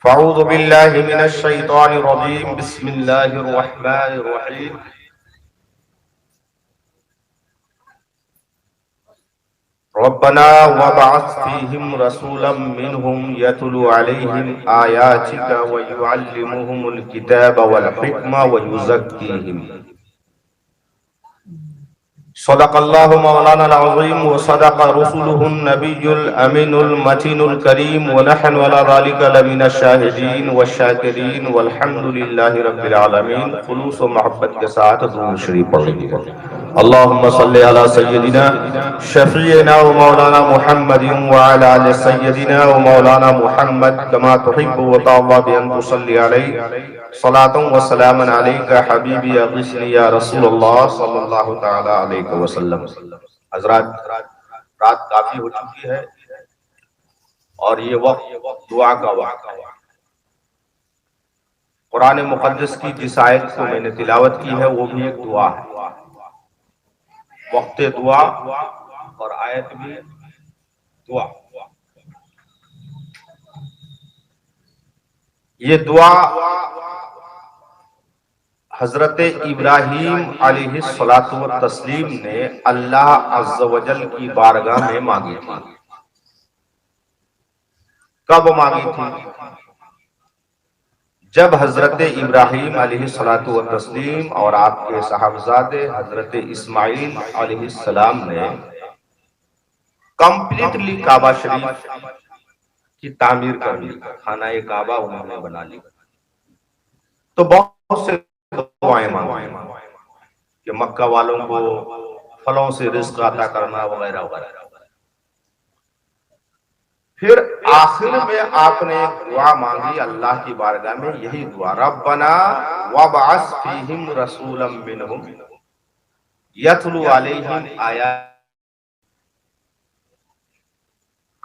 فاعوذ باللہ من الشیطان الرجیم بسم اللہ الرحمن الرحیم ربنا وابعث فیہم رسولا منہم یتلو علیہم آیاتک ویعلمہم الکتاب والحکمہ ویزکیہم صدق اللہ مولانا العظیم وصدق رسولہ النبی الامین المتین الکریم ونحن علی ذلک لمن الشاہدین والشاکرین والحمد للہ رب العالمین. خلوص و محبت کے ساتھ درود شریف پڑھیں گے. اللہم صلی علی سیدنا شفیعنا و مولانا محمد وعلی آل سیدنا و مولانا محمد کما تحب و ترضی بان تصلی علیہ صلاۃ و سلام علیک حبیبی اغثنی یا رسول اللہ صلی اللہ تعالی علیہ وسلم. حضرات، رات کافی ہو چکی ہے اور یہ وقت دعا کا وقت ہے. قرآن مقدس کی جس آیت کو میں نے تلاوت کی ہے وہ بھی ایک دعا ہے. وقت دعا اور آیت بھی دعا. یہ دعا حضرت ابراہیم علیہ الصلوۃ والتسلیم نے اللہ عز و جل کی بارگاہ میں مانگی تھی. کب مانگی تھی؟ جب حضرت ابراہیم علیہ الصلوۃ والتسلیم اور آپ کے صاحبزادے حضرت اسماعیل علیہ السلام نے کمپلیٹلی کعبہ شریف کی تعمیر کر لی، خانہ کعبہ انہوں نے بنا لی. تو بہت سے دعائیں مانگی کہ مکہ والوں کو پھلوں سے رزق عطا کرنا وغیرہ وغیرہ. پھر آخر میں آپ نے ایک دعا مانگی اللہ کی بارگاہ میں، یہی دعا ربنا وابعث فیہم رسولا منہم یتلو علیہم آیات.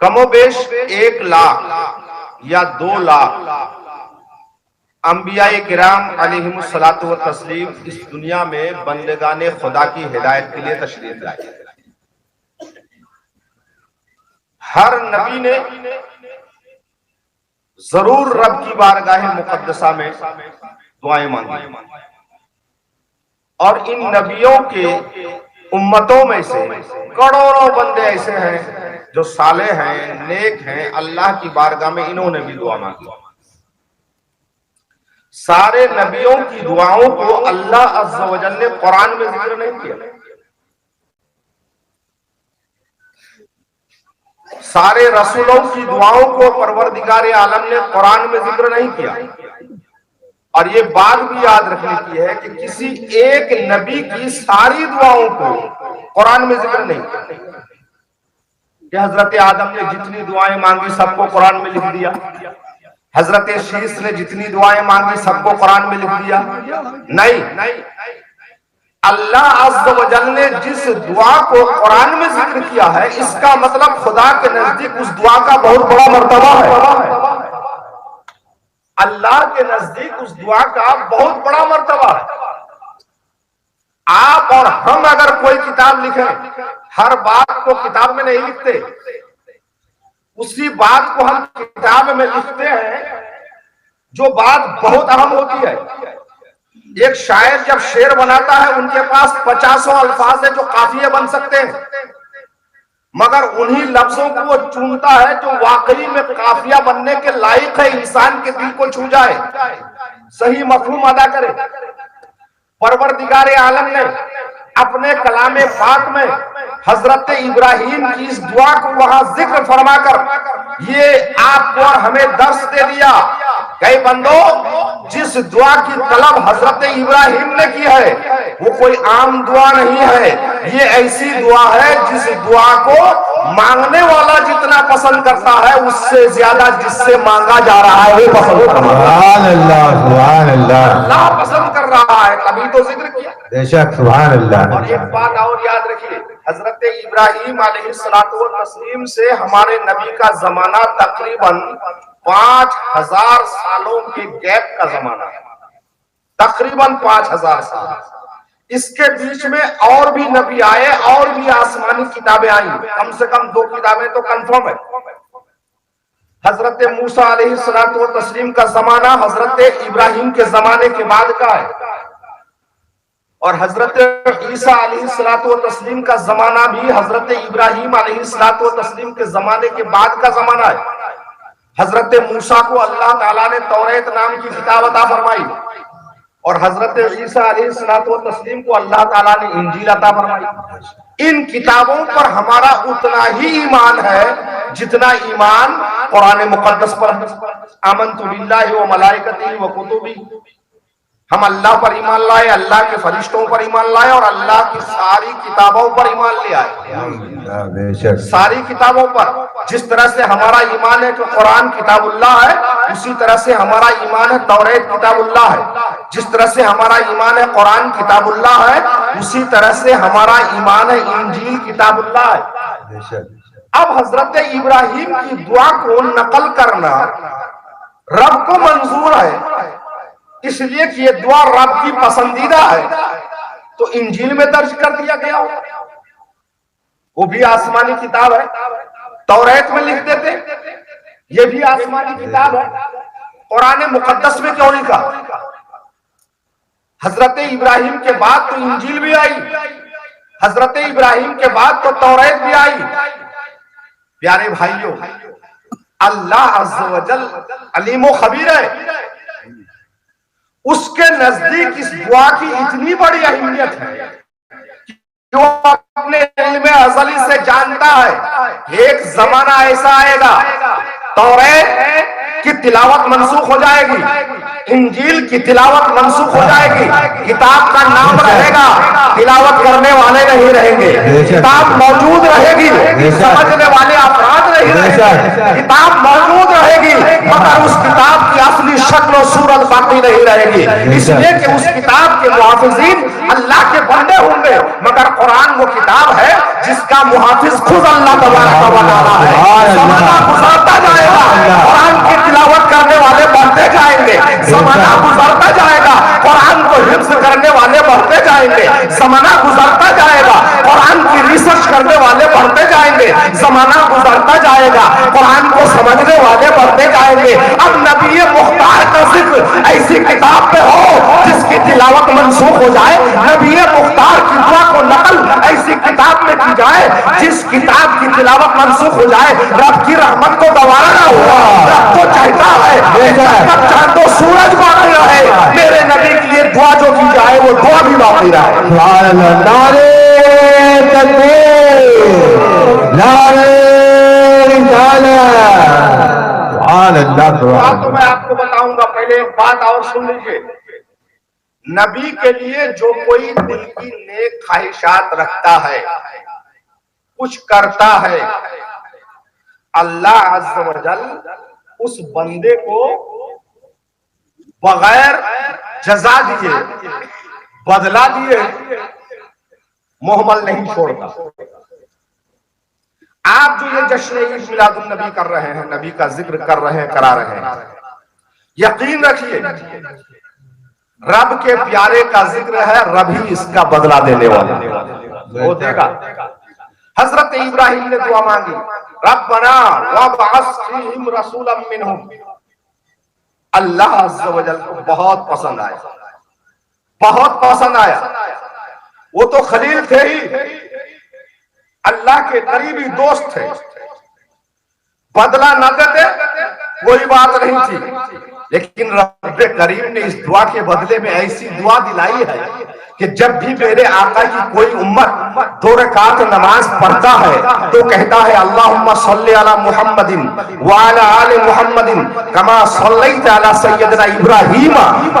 کم و بیش 1 لاکھ یا 2 لاکھ انبیاء کرام علیہم الصلوۃ والتسلیم اس دنیا میں بندگان خدا کی ہدایت کے لیے تشریف لائے. ہر نبی نے ضرور رب کی بارگاہ مقدسہ میں دعائیں مانگی، اور ان نبیوں کے امتوں میں سے کروڑوں بندے ایسے ہیں جو صالح ہیں، نیک ہیں. اللہ کی بارگاہ میں انہوں نے بھی دعا مانگی. سارے نبیوں کی دعاؤں کو اللہ عز و جل نے قرآن میں ذکر نہیں کیا. سارے رسولوں کی دعاؤں کو پروردگار عالم نے قرآن میں ذکر نہیں کیا. اور یہ بات بھی یاد رکھنے کی ہے کہ کسی ایک نبی کی ساری دعاؤں کو قرآن میں ذکر نہیں کیا. کہ حضرت آدم نے جتنی دعائیں مانگی سب کو قرآن میں لکھ دیا، حضرت شیس نے جتنی دعائیں مانگی سب کو قرآن میں لکھ دیا. نہیں، اللہ عز و جل نے جس دعا کو قرآن میں ذکر کیا ہے اس کا مطلب خدا کے نزدیک اس دعا کا بہت بڑا مرتبہ ہے. اللہ کے نزدیک اس دعا کا بہت بڑا مرتبہ ہے. آپ اور ہم اگر کوئی کتاب لکھیں، ہر بات کو کتاب میں نہیں لکھتے، اسی بات کو ہم کتاب میں لکھتے ہیں جو بات بہت اہم ہوتی ہے. ایک شاعر جب شعر بناتا ہے ان کے پاس 50 الفاظ ہیں جو قافیے بن سکتے ہیں، مگر انہی لفظوں کو وہ چنتا ہے جو واقعی میں قافیہ بننے کے لائق ہے، انسان کے دل کو چھو جائے، صحیح مفہوم ادا کرے. پروردگار عالم نے اپنے کلام پاک میں حضرت ابراہیم کی اس دعا کو وہاں ذکر فرما کر یہ آپ کو اور ہمیں درس دے دیا کہ بندو، جس دعا کی طلب حضرت ابراہیم نے کی ہے وہ کوئی عام دعا نہیں ہے. یہ ایسی دعا ہے جس دعا کو مانگنے والا جتنا پسند کرتا ہے اس سے زیادہ جس سے مانگا جا رہا ہے وہ پسند کرتا ہے. سبحان اللہ، سبحان اللہ. اللہ پسند کر رہا ہے، کبھی تو ذکر کیا. بے شک، سبحان اللہ. اور ایک بات اور یاد رکھیے، حضرت ابراہیم علیہ الصلوۃ والتسلیم سے ہمارے نبی کا زمانہ تقریباً 5000 سالوں کے گیپ کا زمانہ ہے. تقریباً 5000 سال. اس کے بیچ میں اور بھی نبی آئے اور بھی آسمانی کتابیں آئیں، کم سے کم 2 کتابیں تو کنفرم ہے. حضرت موسیٰ علیہ الصلوۃ والتسلیم کا زمانہ حضرت ابراہیم کے زمانے کے بعد کا ہے، اور حضرت عیسیٰ علیہ الصلوۃ والتسلیم کا زمانہ بھی حضرت ابراہیم علیہ الصلوۃ والتسلیم کے زمانے کے بعد کا زمانہ ہے۔ حضرت موسیٰ کو اللہ تعالیٰ نے توریت نام کی کتاب عطا فرمائی، اور حضرت عیسیٰ علیہ الصلوۃ والتسلیم کو اللہ تعالیٰ نے انجیل عطا فرمائی۔ ان کتابوں پر ہمارا اتنا ہی ایمان ہے جتنا ایمان قرآن مقدس پر ہے۔ آمنت باللہ و ملائکتہ و کتبہ، ہم اللہ پر ایمان لائے، اللہ کے فرشتوں پر ایمان لائے، اور اللہ کی ساری کتابوں پر ایمان لے آئے۔ ساری کتابوں پر، جس طرح سے ہمارا ایمان ہے کہ قرآن کتاب اللہ ہے، اسی طرح سے ہمارا ایمان ہے توریت کتاب اللہ ہے۔ جس طرح سے ہمارا ایمان ہے قرآن کتاب اللہ ہے، اسی طرح سے ہمارا ایمان ہے انجیل کتاب اللہ ہے۔ اب حضرت ابراہیم کی دعا کو نقل کرنا رب کو منظور ہے، اس لیے کہ یہ دعا رب کی پسندیدہ ہے، تو انجیل میں درج کر دیا گیا ہو۔ وہ بھی آسمانی کتاب ہے، توریت میں لکھ دیتے، یہ بھی آسمانی کتاب ہے، قرآن مقدس میں کیوں لکھا؟ حضرت ابراہیم کے بعد تو انجیل بھی آئی، حضرت ابراہیم کے بعد تو توریت بھی آئی۔ پیارے بھائیوں، اللہ عز و جل علیم و خبیر ہے، اس کے نزدیک اس دعا کی اتنی بڑی اہمیت ہے کہ وہ اپنے علم ازلی سے جانتا ہے ایک زمانہ ایسا آئے گا توریت کی تلاوت منسوخ ہو جائے گی، انجیل کی تلاوت منسوخ ہو جائے گی، کتاب کا نام رہے گا، تلاوت کرنے والے نہیں رہیں گے، کتاب موجود رہے گی، سمجھنے والے افراد نہیں رہیں گے، کتاب موجود رہے گی مگر اس کتاب کی اصلی شکل و صورت باقی نہیں رہے گی، اس لیے کہ اس کتاب کے محافظین اللہ کے بندے ہوں گے، مگر قرآن وہ کتاب ہے جس کا محافظ خود اللہ تبارک و تعالی ہے۔ زمانہ گزرتا جائے گا، قرآن کی تلاوت کرنے والے بڑھتے جائیں گے، زمانہ گزرتا جائے گا، قرآن کو حفظ کرنے والے بڑھتے جائیں گے، زمانہ گزرتا جائے گا، قرآن کی ریسرچ کرنے والے بڑھتے جائیں گے، زمانہ گزرتا جائے گا، قرآن کو سمجھنے والے بڑھتے جائیں گے۔ اب نبی مختار کا ذکر ایسی کتاب پہ ہو جس کی تلاوت منسوخ ہو جائے، نبی مختار کی دعا کو نقل ایسی کتاب میں کی جائے جس کتاب کی تلاوت منسوخ ہو جائے، رب کی رحمت کو گوارا نہ ہوا۔ رب تو چاہتا ہے جب تک چاند و سورج باقی رہے میرے نبی کے لیے دعا جو کی جائے وہ دعا بھی باقی رہے۔ نعرے تکبیر، نعرے رسالت، سبحان اللہ۔ تو میں آپ کو بتاؤں گا، پہلے ایک بات اور سن لیجیے، نبی کے لیے جو کوئی دل کی نیک خواہشات رکھتا ہے، کچھ کرتا ہے، اللہ عز و جل اس بندے کو بغیر جزا دیے، بدلہ دیے محمل نہیں چھوڑتا۔ آپ جو یہ جشن عید میلاد النبی کر رہے ہیں، نبی کا ذکر کر رہے ہیں، کرا رہے ہیں، یقین رکھیے رب کے پیارے کا ذکر ہے، رب ہی اس کا بدلہ دینے والا وہ دے گا۔ حضرت ابراہیم نے دعا مانگی، ربنا وابعث فیہم رسولا منہم، اللہ عز و جل کو بہت پسند آیا، بہت پسند آیا۔ وہ تو خلیل تھے ہی، اللہ کے قریبی دوست تھے، بدلہ نہ دیتے کوئی بات نہیں تھی، لیکن رب کریم نے اس دعا کے بدلے میں ایسی دعا دلائی ہے کہ جب بھی میرے آقا کی کوئی امت 2 رکعت نماز پڑھتا ہے تو کہتا ہے اللہم صلی علی محمد وعلی آل محمد کما صلیت علی سیدنا ابراہیم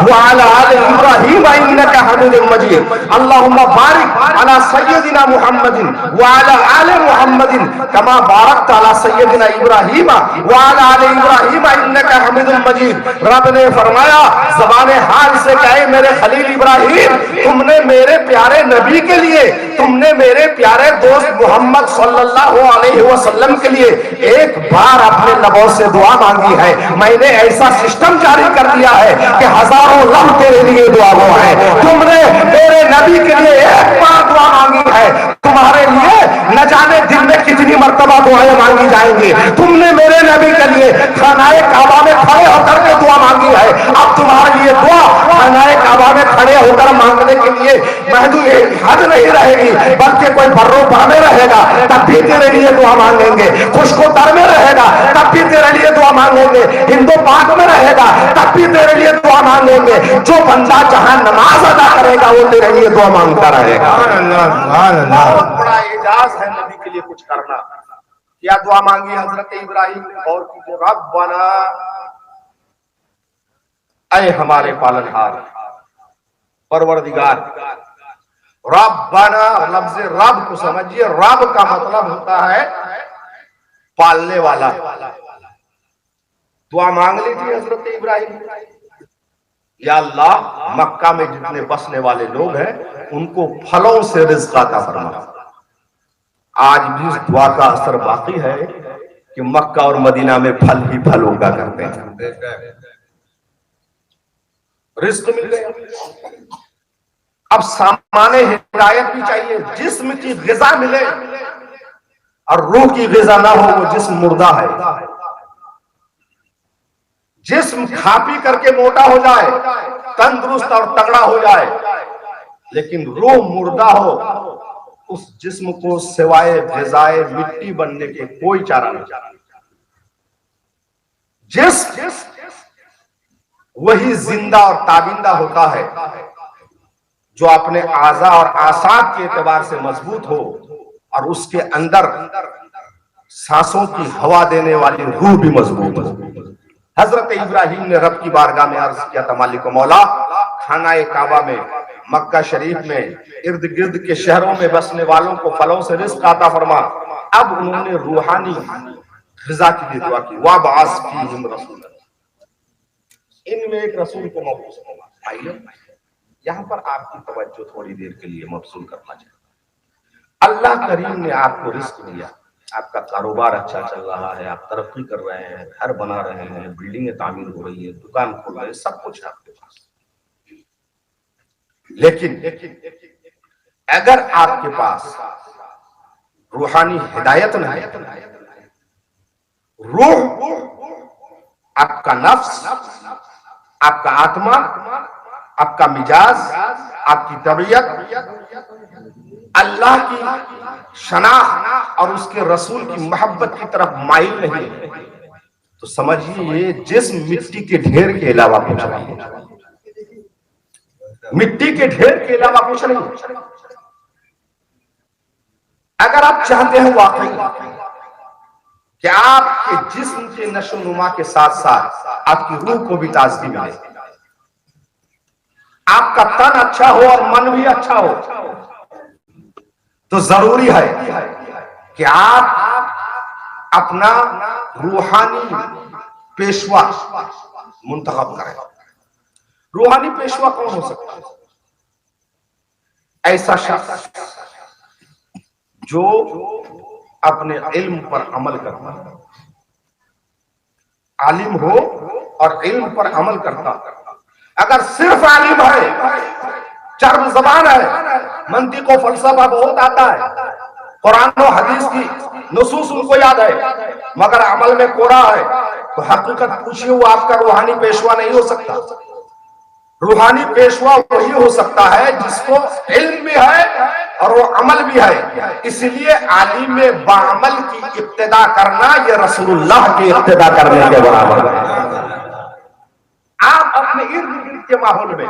وعلی آل ابراہیم انکا حمید مجید، اللہم بارک علی سیدنا محمد وعلی آل محمد کما بارکت علی سیدنا ابراہیم وعلی آل ابراہیم انکا حمید مجید۔ رب نے فرمایا زبان حال سے کہ اے میرے خلیل ابراہیم، تم نے میرے پیارے نبی کے لیے، تم نے میرے پیارے دوست محمد صلی اللہ علیہ وسلم کے لیے ایک بار اپنے لبوں سے دعا مانگی ہے، میں نے ایسا سسٹم جاری کر دیا ہے کہ ہزاروں لفظ تیرے لیے دعا ہوا ہے۔ تم نے میرے نبی کے لیے ایک بار دعا مانگی ہے، تمہارے لیے نہ جانے دن میں کتنی مرتبہ دعائیں مانگی جائیں گی۔ تم نے میرے نبی کے لیے خانہ کعبہ میں کھڑے ہو کر کے دعا مانگی ہے، اب تمہارے لیے دعا خانہ کعبہ میں کھڑے ہو کر مانگنے کے لیے محدود حد نہیں رہے گی، بلکہ کوئی برو پر میں رہے گا تب بھی تیرے لیے دعا مانگیں گے، خشک و تر میں رہے گا تب بھی تیرے لیے دعا مانگیں گے، ہندو پاک میں رہے گا تب بھی تیرے لیے دعا مانگیں گے۔ جو بندہ جہاں نماز ادا کرے گا وہ تیرے لیے دعا مانگتا رہے گا۔ بہت بڑا اعجاز ہے نبی کے لیے کچھ کرنا۔ کیا دعا مانگی حضرت ابراہیم نے؟ اور کیجئے، ربنا، اے ہمارے پالنہار، پروردگار۔ ربنا، لفظ رب کو سمجھیے، رب کا مطلب ہوتا ہے پالنے والا۔ دعا مانگ لی تھی حضرت ابراہیم، یا اللہ مکہ میں جتنے بسنے والے لوگ ہیں ان کو پھلوں سے رزق عطا فرما۔ آج بھی اس دعا کا اثر باقی ہے کہ مکہ اور مدینہ میں پھل ہی پھل ہوگا کرتے ہیں، رزق مل گیا۔ اب سامان ہدایت بھی چاہیے، جسم کی غذا ملے اور روح کی غذا نہ ہو، وہ جسم مردہ ہے۔ جسم کھا پی کر کے موٹا ہو جائے، تندرست اور تگڑا ہو جائے، لیکن روح مردہ ہو، اس جسم کو سوائے غذائے مٹی بننے کے کوئی چارہ نہیں۔ جسم وہی زندہ اور تابندہ ہوتا ہے جو اپنے اعضاء اور اعصاب کے اعتبار سے مضبوط ہو اور اس کے اندر سانسوں کی ہوا دینے والی روح بھی مضبوط ہو۔ حضرت ابراہیم نے رب کی بارگاہ میں عرض کیا تھا، مالک و مولا، خانہ کعبہ میں، مکہ شریف میں، ارد گرد کے شہروں میں بسنے والوں کو پھلوں سے رزق عطا فرما۔ اب انہوں نے روحانی غذا کے لیے دعا کی، وَابْعَثْ فِيهِمْ رَسُولًا، ان میں ایک رسول کو مبعوث ہوگا۔ آئیے یہاں پر آپ کی توجہ تھوڑی دیر کے لیے مبذول کرنا چاہیے۔ اللہ کریم نے آپ کو رزق دیا، آپ کا کاروبار اچھا چل رہا ہے، آپ ترقی کر رہے ہیں، گھر بنا رہے ہیں، بلڈنگیں تعمیر ہو رہی ہے، دکان کھول رہے ہیں، سب کچھ آپ کے پاس۔ لیکن اگر آپ کے پاس روحانی ہدایت نہ ہے، روح، آپ کا نفس، آپ کا آتما، آپ کا مزاج، آپ کی طبیعت اللہ کی شناخت اور اس کے رسول کی محبت کی طرف مائل نہیں ہے، تو سمجھیے یہ جسم مٹی کے ڈھیر کے علاوہ کچھ نہیں ہے، مٹی کے ڈھیر کے علاوہ کچھ نہیں۔ اگر آپ چاہتے ہیں واقعی کہ آپ کے جسم کے نشو و نما کے ساتھ ساتھ آپ کی روح کو بھی تازگی ملے، آپ کا تن اچھا ہو اور من بھی اچھا ہو، تو ضروری ہے کہ آپ اپنا روحانی پیشوا منتخب کریں۔ روحانی پیشوا کون ہو سکتا ہے؟ ایسا شخص جو اپنے علم پر عمل کرتا ہے، عالم ہو اور علم پر عمل کرتا۔ اگر صرف عالم ہے، چرب زبان ہے، منطق و فلسفہ بہت آتا ہے، قرآن و حدیث کی نصوص ان کو یاد ہے، مگر عمل میں کوڑا ہے، تو حقیقت پوچھیے وہ آپ کا روحانی پیشوا نہیں ہو سکتا۔ روحانی پیشوا وہی ہو سکتا ہے جس کو علم بھی ہے اور وہ عمل بھی ہے۔ اس لیے عالم بعمل کی ابتدا کرنا یہ رسول اللہ کی ابتدا کرنے کے برابر ہے۔ آپ اپنے ارد گرد کے ماحول میں،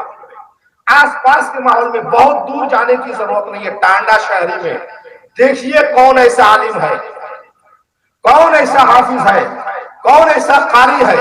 آس پاس کے ماحول میں، بہت دور جانے کی ضرورت نہیں ہے، ٹانڈا شہری میں دیکھیے کون ایسا عالم ہے، کون ایسا حافظ ہے، کون ایسا قاری ہے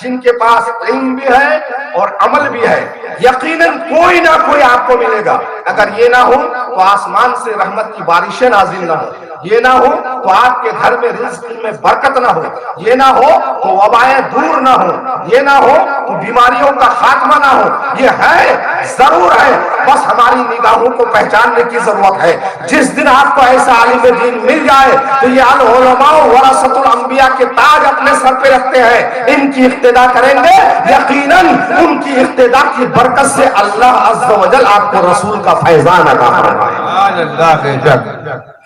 جن کے پاس علم بھی ہے اور عمل بھی ہے۔ یقیناً کوئی نہ کوئی آپ کو ملے گا۔ اگر یہ نہ ہو تو آسمان سے رحمت کی بارشیں نازل نہ ہو، یہ نہ ہو تو آپ کے گھر میں رزق میں برکت نہ ہو، یہ نہ ہو تو وبائیں دور نہ ہو، یہ نہ ہو تو بیماریوں کا خاتمہ نہ ہو۔ یہ ہے، ضرور ہے، بس ہماری نگاہوں کو پہچاننے کی ضرورت ہے۔ جس دن آپ کو ایسا عالم دین مل جائے تو یہ العلماء ورثۃ الانبیاء کے تاج اپنے سر پہ رکھتے ہیں، ان کی اقتدا کریں گے، یقیناً ان کی اقتدا کی برکت سے اللہ عز و جل آپ کو رسول کا فیضان عطا فرمائے۔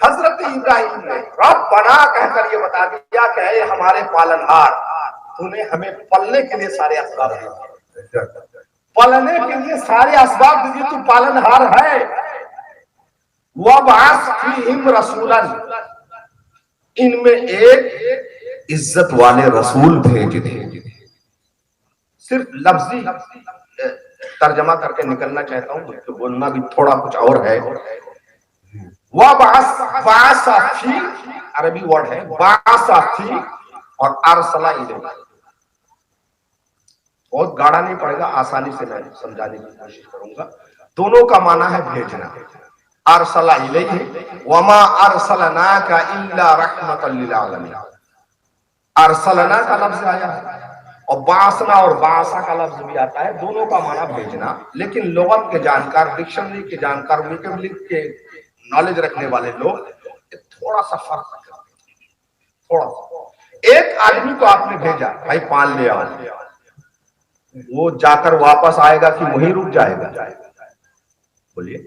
حضرت ابراہیم نے ربنا کہہ کر یہ بتا دیا کہ اے ہمارے پالنہار، تو نے ہمیں پلنے کے لیے سارے اسباب دیے، پلنے کے لیے سارے اسباب دیے، تو پالنہار ہے۔ وَبْعَثْ فِيهِمْ رَسُولًا، ان میں ایک عزت والے رسول بھیج دے۔ صرف لفظی ترجمہ کر کے نکلنا چاہتا ہوں، تو بولنا بھی تھوڑا کچھ اور ہے۔ وَبَعَثَ فِي عربی ورڈ ہے، بَعَثَ فِي اور أَرْسَلَ إِلَيْهِ، بہت گاڑا نہیں پڑے گا، آسانی سے میں سمجھانے کی کوشش کروں گا۔ دونوں کا معنی ہے بھیجنا، أَرْسَلَ إِلَيْهِ وَمَا أَرْسَلْنَاكَ إِلَّا رَحْمَةً لِلْعَالَمِينَ۔ أَرْسَلْنَا کا لفظ آیا ہے اور باسنا اور باسا کا لفظ بھی آتا ہے، دونوں کا معنی بھیجنا، لیکن لغت کے جانکار، ڈکشنری کے جانکار، ویکیبلری کے نالج رکھنے والے لوگ تھوڑا سا فرق کرتے ہیں، تھوڑا سا۔ ایک آدمی کو آپ نے بھیجا، بھائی پان لے آؤ، وہ جا کر واپس آئے گا کہ وہیں رک جائے گا؟ بولیے،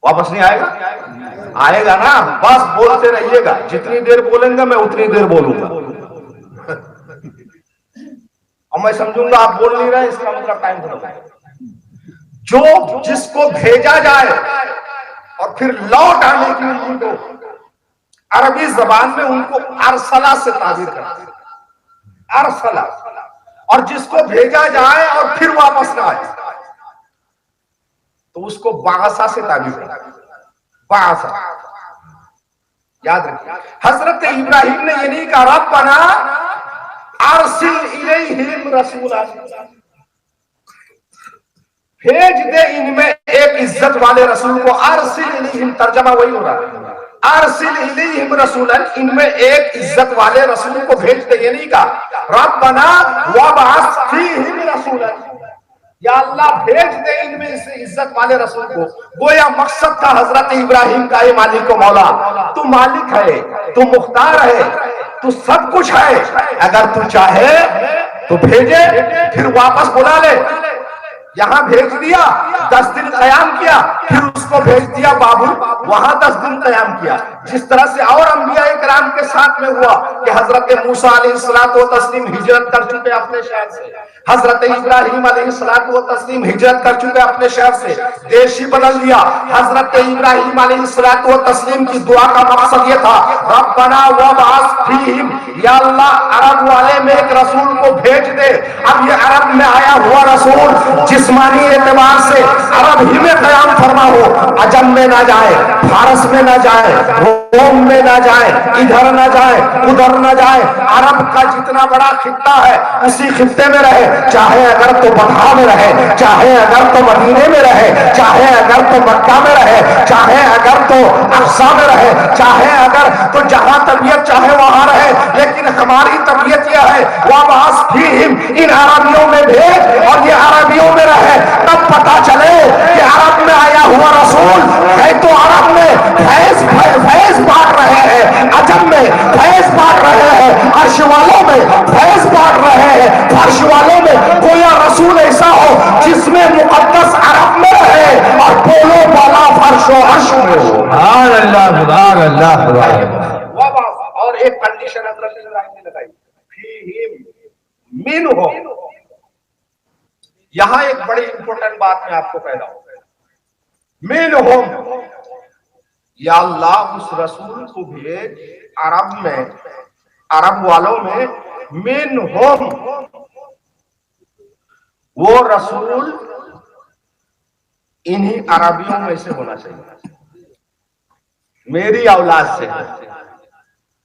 واپس نہیں آئے گا؟ آئے گا نا، بس بولتے رہیے گا، جتنی دیر بولیں گا میں اتنی دیر بولوں گا، اور میں سمجھوں گا آپ بول نہیں رہے، اس کا مطلب ٹائم ختم ہے۔ جو جس کو بھیجا جائے اور پھر لوٹ آنے کی ان کو عربی زبان میں ان کو ارسلہ سے تعبیر کرتے ہیں، ارسلہ، اور جس کو بھیجا جائے اور پھر واپس نہ آئے تو اس کو بعثہ سے تعبیر کرتے ہیں، بعثہ۔ یاد رکھیے، حضرت ابراہیم نے یہ نہیں کہا ربنا ارسل الیہم رسولا، بھیج دے ان میں ایک عزت والے رسول کو، ارسل الیہم ترجمہ وہی ہو رہا ہے، ارسل الیہم رسولا، ان میں ایک عزت والے رسول کو بھیج دے، یہ نہیں کہا ربنا وابعث فیہم رسولا، یا اللہ بھیج دے ان میں سے عزت والے رسول کو۔ گویا مقصد تھا حضرت ابراہیم کا، اے مالک و مولا، تو مالک ہے، تو مختار ہے، تو سب کچھ ہے، اگر تو چاہے تو بھیجے، پھر واپس بلا لے۔ یہاں بھیج دیا، 10 دن قیام کیا، پھر اس کو بھیج دیا بابل، وہاں 10 دن قیام کیا، جس طرح سے اور انبیاء کرام کے ساتھ میں ہوا کہ حضرت موسیٰ علیہ السلام ہجرت کر چکے اپنے شہر سے، حضرت ابراہیم علیہ السلام ہجرت کر چکے اپنے شہر سے، دیش ہی بدل دیا۔ حضرت ابراہیم علیہ السلام کی دعا کا مقصد یہ تھا ربنا وابعث فیہم، یا اللہ عرب والے میں ایک رسول کو بھیج دے۔ اب یہ عرب میں آیا ہوا رسول جسمانی اعتبار سے عرب ہی میں قیام فرما ہو، عجم میں نہ جائے، فارس میں نہ جائے، روم میں نہ جائے، ادھر نہ جائے ادھر نہ جائے، عرب کا جتنا بڑا خطہ ہے اسی خطے میں رہے، چاہے اگر تو بطحا میں رہے، چاہے اگر تو مدینے میں رہے، چاہے اگر تو مکہ میں رہے، چاہے اگر تو اقصی میں رہے، چاہے اگر تو جہاں طبیعت چاہے وہاں رہے، لیکن ہماری طبیعت یہ ہے وابعث فیہم، ان عربیوں میں بھیج اور یہ عربیوں میں رہے، تب پتا چلے کہ عرب میں آیا ہوا رسول ہے تو عرب میں فیض بانٹ رہے ہیں، عجم میں فیض بانٹ رہے ہیں، عرش والوں میں فیض بانٹ رہے ہیں، فرش والوں میں کوئی رسول ایسا ہو جس میں مقدس عرب میں رہے اور بولو بالا فرش و عرش میں ہو۔ سبحان اللہ، سبحان اللہ، سبحان اللہ۔ اور ایک کنڈیشن حضرت ابراہیم نے لگائی، فیہم منہم، یہاں ایک بڑی امپورٹنٹ بات میں آپ کو کہہ رہا ہوں، منہم، یا اللہ اس رسول کو بھیج عرب میں، عرب والوں میں، منہم، وہ رسول انہی عربیوں میں سے ہونا چاہیے، میری اولاد سے،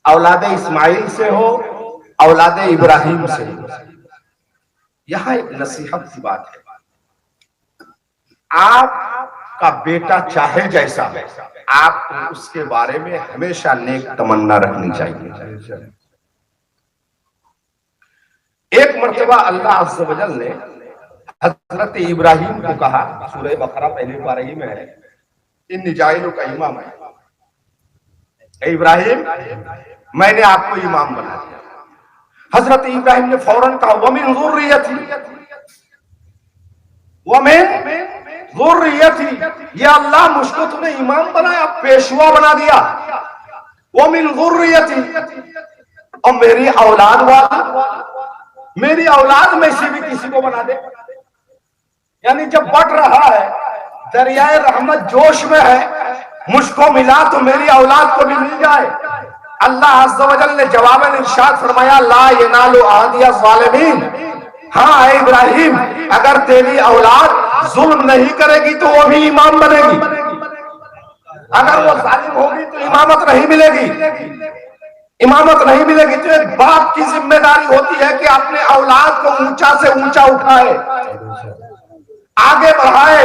اولاد اسماعیل سے ہو، اولاد ابراہیم سے ہو۔ یہاں ایک نصیحت کی بات ہے، آپ کا بیٹا چاہے جیسا، آپ کو اس کے بارے میں ہمیشہ نیک تمنا رکھنی چاہیے۔ ایک مرتبہ اللہ عز و جل نے حضرت ابراہیم کو کہا، سورہ بقرہ پہلی پارہ میں ہے، انی جاعلک اماما، اے ابراہیم میں نے آپ کو امام بنا دیا۔ حضرت ابراہیم نے فوراً کہا ومن ذریتی، ومن ذریتی، یا اللہ مجھ کو تم نے امام بنایا، پیشوا بنا دیا، ومن ذریتی، اور میری اولاد والا، میری اولاد میں سے بھی کسی کو بنا دے۔ یعنی جب بڑھ رہا ہے، دریائے رحمت جوش میں ہے، مجھ کو ملا تو میری اولاد کو بھی مل جائے۔ اللہ عز و جل نے جواباً ارشاد فرمایا لا ینال عہدی الظالمین، ہاں اے ابراہیم اگر تیری اولاد ظلم نہیں کرے گی تو وہ بھی امام بنے گی، اگر وہ ظالم ہوگی تو امامت نہیں ملے گی، امامت نہیں ملے گی۔ تو ایک باپ کی ذمہ داری ہوتی ہے کہ اپنے اولاد کو اونچا سے اونچا اٹھائے، آگے بڑھائے۔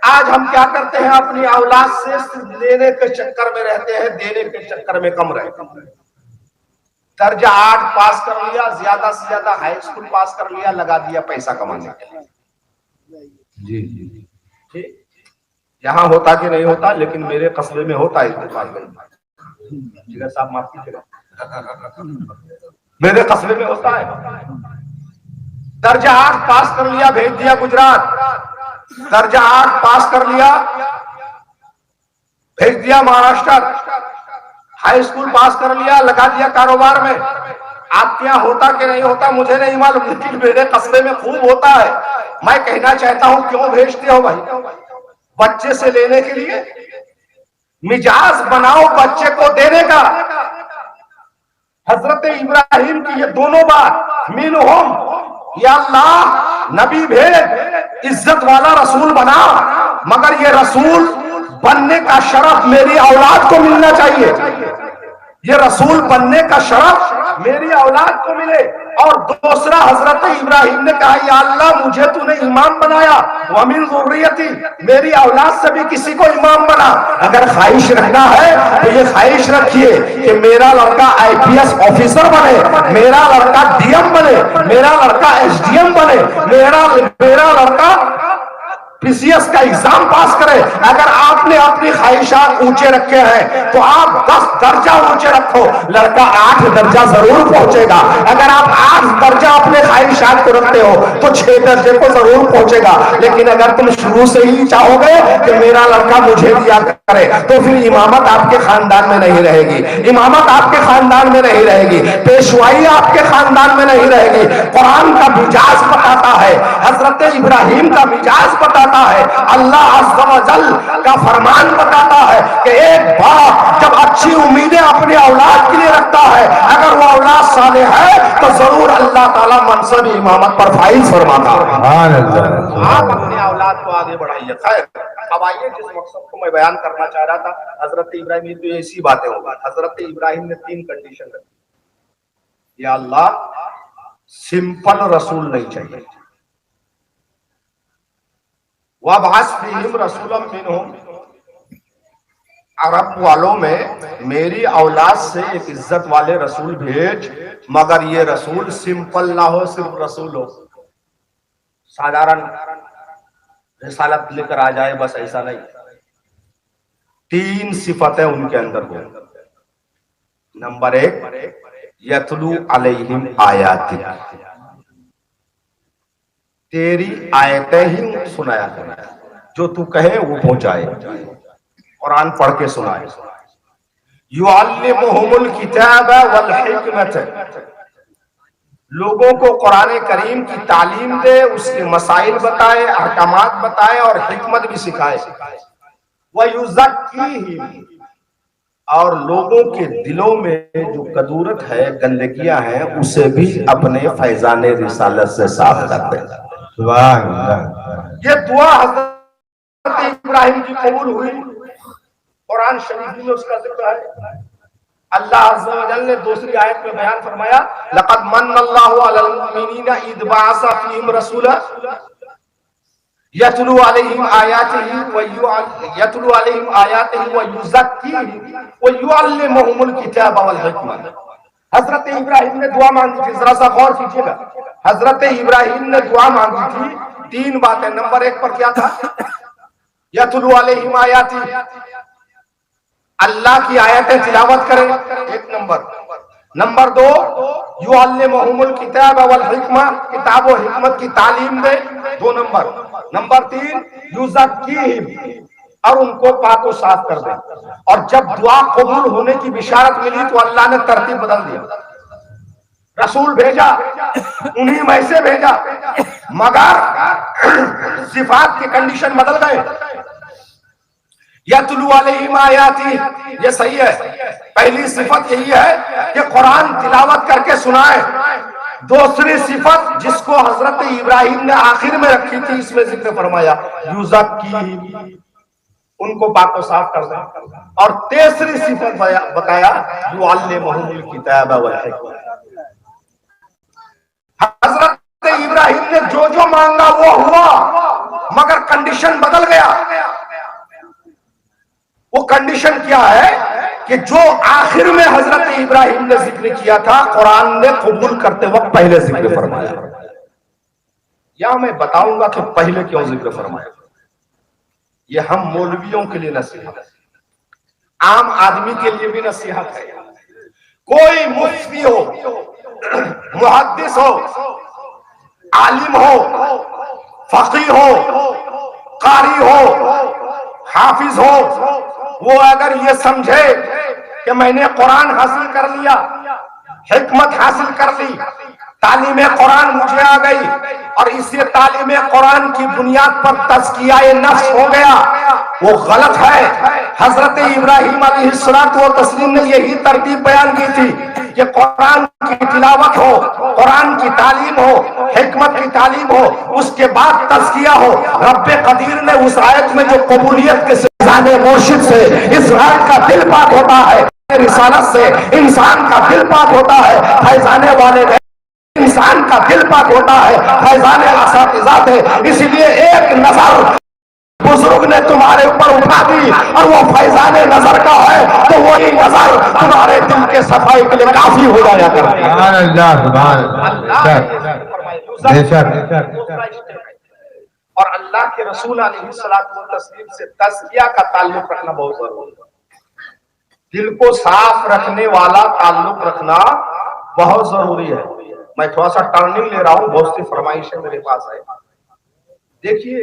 آج ہم کیا کرتے ہیں، اپنی اولاد سے صرف لینے کے چکر میں رہتے ہیں، دینے کے چکر میں کم رہتے ہیں۔ درجہ 8 پاس کر لیا، زیادہ سے زیادہ ہائی اسکول پاس کر لیا، لگا دیا پیسہ کمانے کے لیے۔ جی یہاں ہوتا کہ نہیں ہوتا، لیکن میرے قصبے میں ہوتا ہے۔ جگر صاحب معاف کیجیے، میرے قصبے میں ہوتا ہے۔ درجہ 8 پاس کر لیا، بھیج دیا گجرات، درجہ 8 پاس کر لیا، بھیج دیا مہاراشٹر، ہائی اسکول پاس کر لیا، لگا دیا کاروبار میں۔ آپ کے یہاں ہوتا کہ نہیں ہوتا مجھے نہیں معلوم، لیکن میرے قصبے میں خوب ہوتا ہے۔ میں کہنا چاہتا ہوں کیوں بھیجتے ہو بھائی؟ بچے سے لینے کے لیے؟ مجاز بناؤ بچے کو دینے کا۔ حضرت ابراہیم کی یہ دونوں بات، منہم، یا اللہ نبی بھیج، عزت والا رسول بنا، مگر یہ رسول بننے کا شرف میری اولاد کو ملنا چاہیے، یہ رسول بننے کا شرف میری اولاد کو ملے۔ اور دوسرا حضرت ابراہیم نے کہا یا اللہ مجھے تو نے امام بنایا، ومن ذریتی، میری اولاد سے بھی کسی کو امام بنا۔ اگر خواہش رکھنا ہے تو یہ خواہش رکھیے کہ میرا لڑکا IPS آفیسر بنے، میرا لڑکا DM بنے، میرا لڑکا SDM بنے، میرا لڑکا PCS کا ایگزام پاس کرے۔ اگر آپ نے اپنی خواہشات اونچے رکھے ہیں تو آپ 10 درجہ اونچے رکھو، لڑکا 8 درجہ ضرور پہنچے گا۔ اگر آپ 8 درجہ اپنے خواہشات کو رکھتے ہو تو 6 درجے کو ضرور پہنچے گا۔ لیکن اگر تم شروع سے ہی چاہو گے کہ میرا لڑکا مجھے دیا کرے تو پھر امامت آپ کے خاندان میں نہیں رہے گی، امامت آپ کے خاندان میں نہیں رہے گی، پیشوائی آپ کے خاندان میں نہیں رہے گی۔ قرآن کا مجاز بتاتا ہے، حضرت ابراہیم کا مجاز بتاتا ہے، اللہ عز و جل کا فرمان بتاتا ہے کہ ایک باپ جب اچھی امیدیں اپنی اولاد کے لیے رکھتا ہے، اگر وہ اولاد صالح ہے تو ضرور اللہ تعالیٰ منصب امامت پر فائز فرماتا ہے۔ آپ اپنے اولاد کو آگے بڑھائیے۔ خیر اب آئیے جس مقصد کو میں بیان کرنا چاہ رہا تھا، حضرت ابراہیم تو ایسی باتیں ہوگا۔ حضرت ابراہیم نے 3 کنڈیشن رکھی، یا اللہ سمپل رسول نہیں چاہیے، وَابْعَثْ فِيهِمْ رَسُولًا مِّنْهُمْ، عرب والوں میں میری اولاد سے ایک عزت والے رسول بھیج، مگر یہ رسول سمپل نہ ہو، صرف رسول ہو، سادھارن رسالت لے کر آ جائے بس، ایسا نہیں۔ 3 صفتیں ان کے اندر ہوں۔ نمبر 1، یتلو علیہم آیاتک، تیری آیتیں ہی سنایا کرے، جو تو کہے وہ پہنچائے، قرآن پڑھ کے سنائے۔ یعلمہم الکتاب والحکمت، لوگوں کو قرآن کریم کی تعلیم دے، اس کے مسائل بتائے، احکامات بتائے اور حکمت بھی سکھائے۔ وَيُزَكِّيهِمْ، اور لوگوں کے دلوں میں جو کدورت ہے، گندگیاں ہیں، اسے بھی اپنے فیضان رسالت سے صاف کر دے۔ یہ دعا حضرت ابراہیم کی قبول ہوئی، قرآن شریف میں اس کا ذکر ہے۔ اللہ عز و جل نے دوسری آیت میں بیان فرمایا لَقَدْ مَنَّ اللَّهُ عَلَى الْمُؤْمِنِينَ إِذْ بَعَثَ فِيهِمْ رَسُولًا، یتلو علیہم آیاتہ ویزکیہم ویعلمہم الکتاب والحکمہ. حضرت ابراہیم نے دعا مانگی تھی، ذرا سا غور کیجئے گا. حضرت ابراہیم نے دعا مانگی تھی، 3 باتیں. نمبر 1 پر کیا تھا؟ یتلو علیہم آیاتہ، اللہ کی آیتیں تلاوت کریں، 1 نمبر. نمبر 2 یعلمہم الکتاب والحکمہ، کتاب و حکمت کی تعلیم دے، 2 نمبر. نمبر 3 یزکیہم، اور ان کو پاک و صاف کر دے. اور جب دعا قبول ہونے کی بشارت ملی تو اللہ نے ترتیب بدل دیا، رسول بھیجا، انہی میں سے بھیجا، مگر صفات کی کنڈیشن بدل گئے. یتلو علیہم آیاتی، یہ صحیح ہے. پہلی صفت یہی ہے کہ قرآن تلاوت کر کے سنائے. دوسری صفت جس کو حضرت ابراہیم نے آخر میں رکھی تھی، اس میں ذکر فرمایا یزکیہم، ان کو پاک و صاف کر دیں. اور تیسری صفت بتایا یعلمہم الکتاب والحکمہ. حضرت ابراہیم نے جو جو مانگا وہ ہوا، مگر کنڈیشن بدل گیا. وہ کنڈیشن کیا ہے کہ جو آخر میں حضرت ابراہیم نے ذکر کیا تھا، قرآن نے قبول کرتے وقت پہلے ذکر فرمایا. یا میں بتاؤں گا کہ پہلے کیوں ذکر فرمایا. یہ ہم مولویوں کے لیے نصیحت ہے، عام آدمی کے لیے بھی نصیحت ہے. کوئی مفتی ہو، محدث ہو، عالم ہو، فقیہ ہو، قاری ہو، حافظ ہو، وہ اگر یہ سمجھے کہ میں نے قرآن حاصل کر لیا، حکمت حاصل کر لی، تعلیم قرآن مجھے آ گئی، اور اسی تعلیم قرآن کی بنیاد پر تزکیہ نفس ہو گیا، وہ غلط ہے. حضرت ابراہیم علیہ السلام نے یہی ترتیب بیان کی تھی کہ قرآن کی تلاوت ہو، قرآن کی تعلیم ہو، حکمت کی تعلیم ہو، اس کے بعد تزکیہ ہو. رب قدیر نے اس آیت میں جو قبولیت کے فیضان مرشد سے اسرائیل کا دل پاک ہوتا ہے، رسالت سے انسان کا دل پاک ہوتا ہے، فیضان والے انسان کا دل پاک ہوتا ہے، فیضان اساتذہ ہے. اس لیے ایک نظر بزرگ نے تمہارے اوپر اٹھا دی اور وہ فیضان نظر کا ہے، تو وہی نظر تمہارے دل کے صفائی کے لیے کافی ہو جایا کرتی ہے. سبحان اللہ، سبحان اللہ. اور اللہ کے رسول علیہ السلام سے تزکیہ کا تعلق رکھنا بہت ضروری ہے. دل کو صاف رکھنے والا تعلق رکھنا بہت ضروری ہے. میں تھوڑا سا ٹرننگ لے رہا ہوں، بہت سی فرمائشیں میرے پاس ہے. دیکھیے،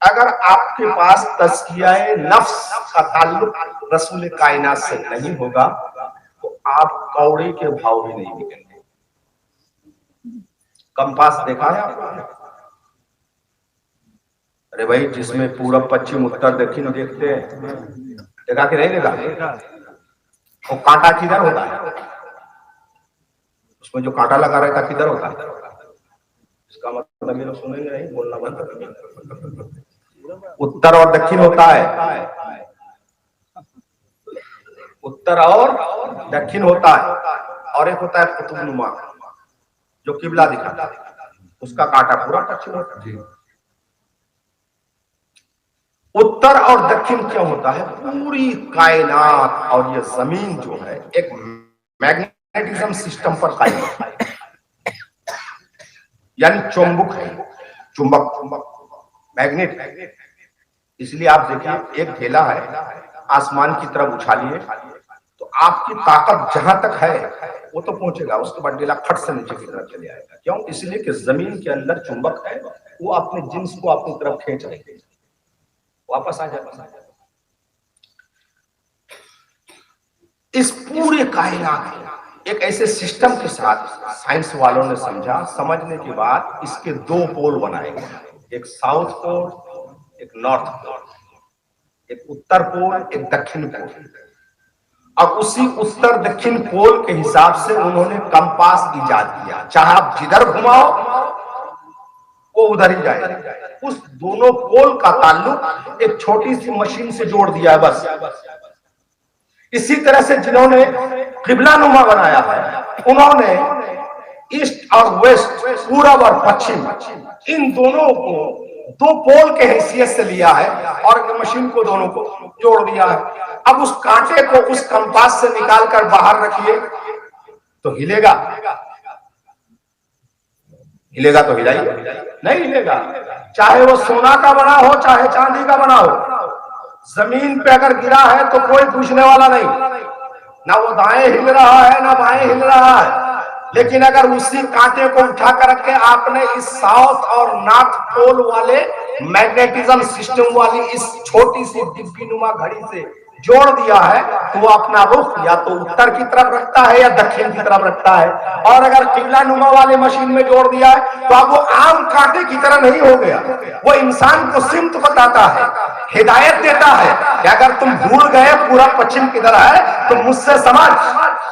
اگر آپ کے پاس تزکیہ نفس کا تعلق رسول کائنات سے نہیں ہوگا تو آپ کوڑے کے بھاؤ بھی نہیں بکیں گے. کمپاس دیکھا ہے آپ نے؟ ارے بھائی، جس میں پورب پچھم اتر دکھن دیکھتے ہیں، دیکھا کہ نہیں دیکھا؟ وہ کانٹا کدھر ہوتا ہے؟ اس میں جو کانٹا لگا رہتا کدھر ہوتا ہے؟ اس کا مطلب یہ لوگ سنیں گے نہیں، بولنا بند کر دیں. اتر اور دکھن ہوتا ہے، اتر اور دکھن ہوتا ہے، اور ایک ہوتا ہے قطب نما جو قبلہ دکھاتا ہے، اس کا کانٹا پورا دکھن ہوتا ہے. اتر اور دکھن کیوں ہوتا ہے؟ پوری کائنات اور یہ زمین جو ہے ایک میگنیٹزم سسٹم پر قائم ہے، یعنی چمبک ہے، چمبک میگنیٹ. اس لیے آپ دیکھیں، ایک ڈھیلا ہے، آسمان کی طرف اچھالیے تو آپ کی طاقت جہاں تک ہے وہ تو پہنچے گا، اس کے بعد ڈھیلا کھٹ سے نیچے کی طرف چلے آئے گا. کیوں؟ اس لیے کہ زمین کے اندر چمبک ہے، وہ اپنے جنس کو اپنی طرف کھینچ رہے ہیں، واپس آ جائے. اس پورے کائنات ایک ایسے سسٹم کے ساتھ سائنس والوں نے سمجھا، سمجھنے کے بعد اس کے 2 پول بنائے گئے، ایک ساؤتھ پول، ایک نارتھ پول، ایک اتر پول، ایک دکھن پول. اور اسی اتر دکھن پول کے حساب سے انہوں نے کمپاس ایجاد کیا، چاہے آپ جدھر گھماؤ وہ ادھر ہی جائے. اس دونوں پول کا تعلق ایک چھوٹی سی مشین سے جوڑ دیا ہے بس. اسی طرح سے جنہوں نے قبلہ نما بنایا ہے، انہوں نے ایسٹ اور ویسٹ، پورب اور پچھم، ان دونوں کو دو پول کے حیثیت سے لیا ہے اور مشین کو دونوں کو جوڑ دیا ہے. اب اس کانٹے کو اس کمپاس سے نکال کر باہر رکھیے تو ہلے گا؟ ہلے گا تو ہلائیے، نہیں ہلے گا. چاہے وہ سونا کا بنا ہو چاہے چاندی کا بنا ہو، زمین پہ اگر گرا ہے تو کوئی پوچھنے والا نہیں، نہ وہ دائیں ہل رہا ہے نہ بائیں ہل رہا ہے. لیکن اگر اسی کانٹے کو اٹھا کر رکھ کے آپ نے اس ساؤتھ اور نارتھ پول والے میگنیٹزم سسٹم والی اس چھوٹی سی ڈبی نما گھڑی سے جوڑ دیا ہے تو وہ اپنا رخ یا تو اتر کی طرف رکھتا ہے یا دکھن کی طرف رکھتا ہے. اور اگر قبلہ نما والے مشین میں جوڑ دیا ہے تو اب وہ عام کانٹے کی طرح نہیں ہو گیا، وہ انسان کو سمت بتاتا ہے، ہدایت دیتا ہے کہ اگر تم بھول گئے پورا پچھم کدھر ہے تو مجھ سے سمجھ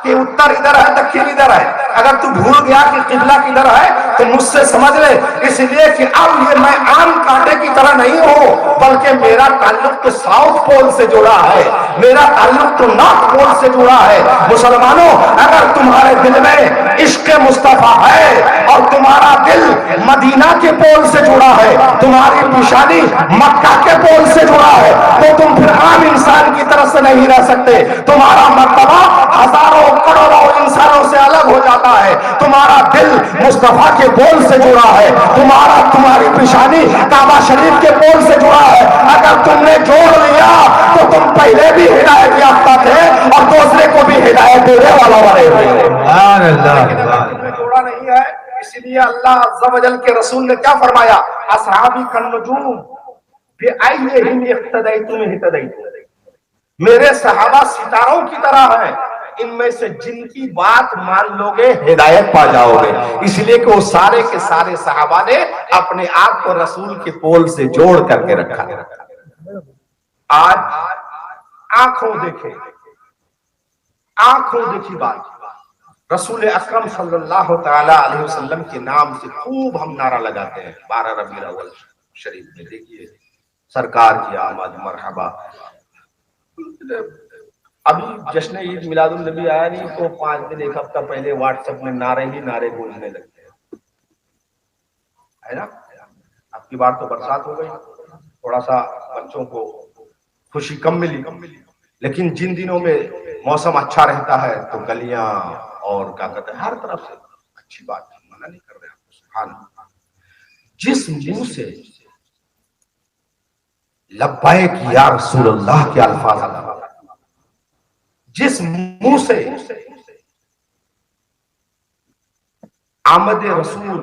کہ اتر ادھر ہے دکھن ادھر ہے. اگر تو بھول گیا کہ قبلہ کدھر ہے تو مجھ سے سمجھ لے، اس لیے کہ اب یہ میں عام کانٹے کی طرح نہیں ہوں بلکہ میرا تعلق تو ساؤتھ پول سے جڑا ہے، میرا تعلق تو نارتھ پول سے جڑا ہے. مسلمانوں، اگر تمہارے دل میں عشق مصطفیٰ ہے اور تمہارا دل مدینہ کے پول سے جڑا ہے، تمہاری پیشانی مکہ کے پول سے جڑا ہے، تو تم پھر عام انسان کی طرف سے نہیں رہ سکتے. تمہارا مرتبہ ہزاروں کروڑوں انسانوں سے الگ ہو جاتا ہے. تمہارا دل مصطفیٰ کے پول سے جڑا ہے، تمہاری پیشانی کعبہ شریف کے پول سے جڑا ہے. اگر تم نے جوڑ لیا تو تم پہلے بھی ہدایت یافتہ تھے اور دوسرے کو بھی ہدایت دینے والا بنے ہوئے. سبحان اللہ. جوڑا نہیں ہے. اسی لیے اللہ عز و جل کے رسول نے کیا فرمایا؟ اصحابی کالنجوم بأیہم اقتدیتم اہتدیتم. میرے صحابہ ستاروں کی طرح ہیں، ان میں سے جن کی بات مان لو گے ہدایت پا جاؤ گے. اس لیے کہ وہ سارے کے سارے صحابہ نے اپنے آپ کو رسول کے پول سے جوڑ کر کے رکھا. آج آنکھوں دیکھی بات، رسول اکرم صلی اللہ تعالی علیہ وسلم کے نام سے خوب ہم نعرہ لگاتے ہیں 12 ربیع الاول شریف میں. دیکھیے سرکار کی آمد مرحبا. ابھی جشن عید میلاد النبی آیا نہیں تو 5 دن 1 ہفتہ پہلے واٹس ایپ میں نعرے گونجنے لگتے ہیں، ہے نا؟ اب کی بار تو برسات ہو گئی، تھوڑا سا بچوں کو خوشی کم ملی، لیکن جن دنوں میں موسم اچھا رہتا ہے تو گلیاں اور کیا کہتے ہیں ہر طرف سے اچھی بات منع نہیں کر رہے ہیں. سبحان اللہ. جس منہ سے لبیک یا رسول اللہ کے الفاظ، جس منہ سے آمد رسول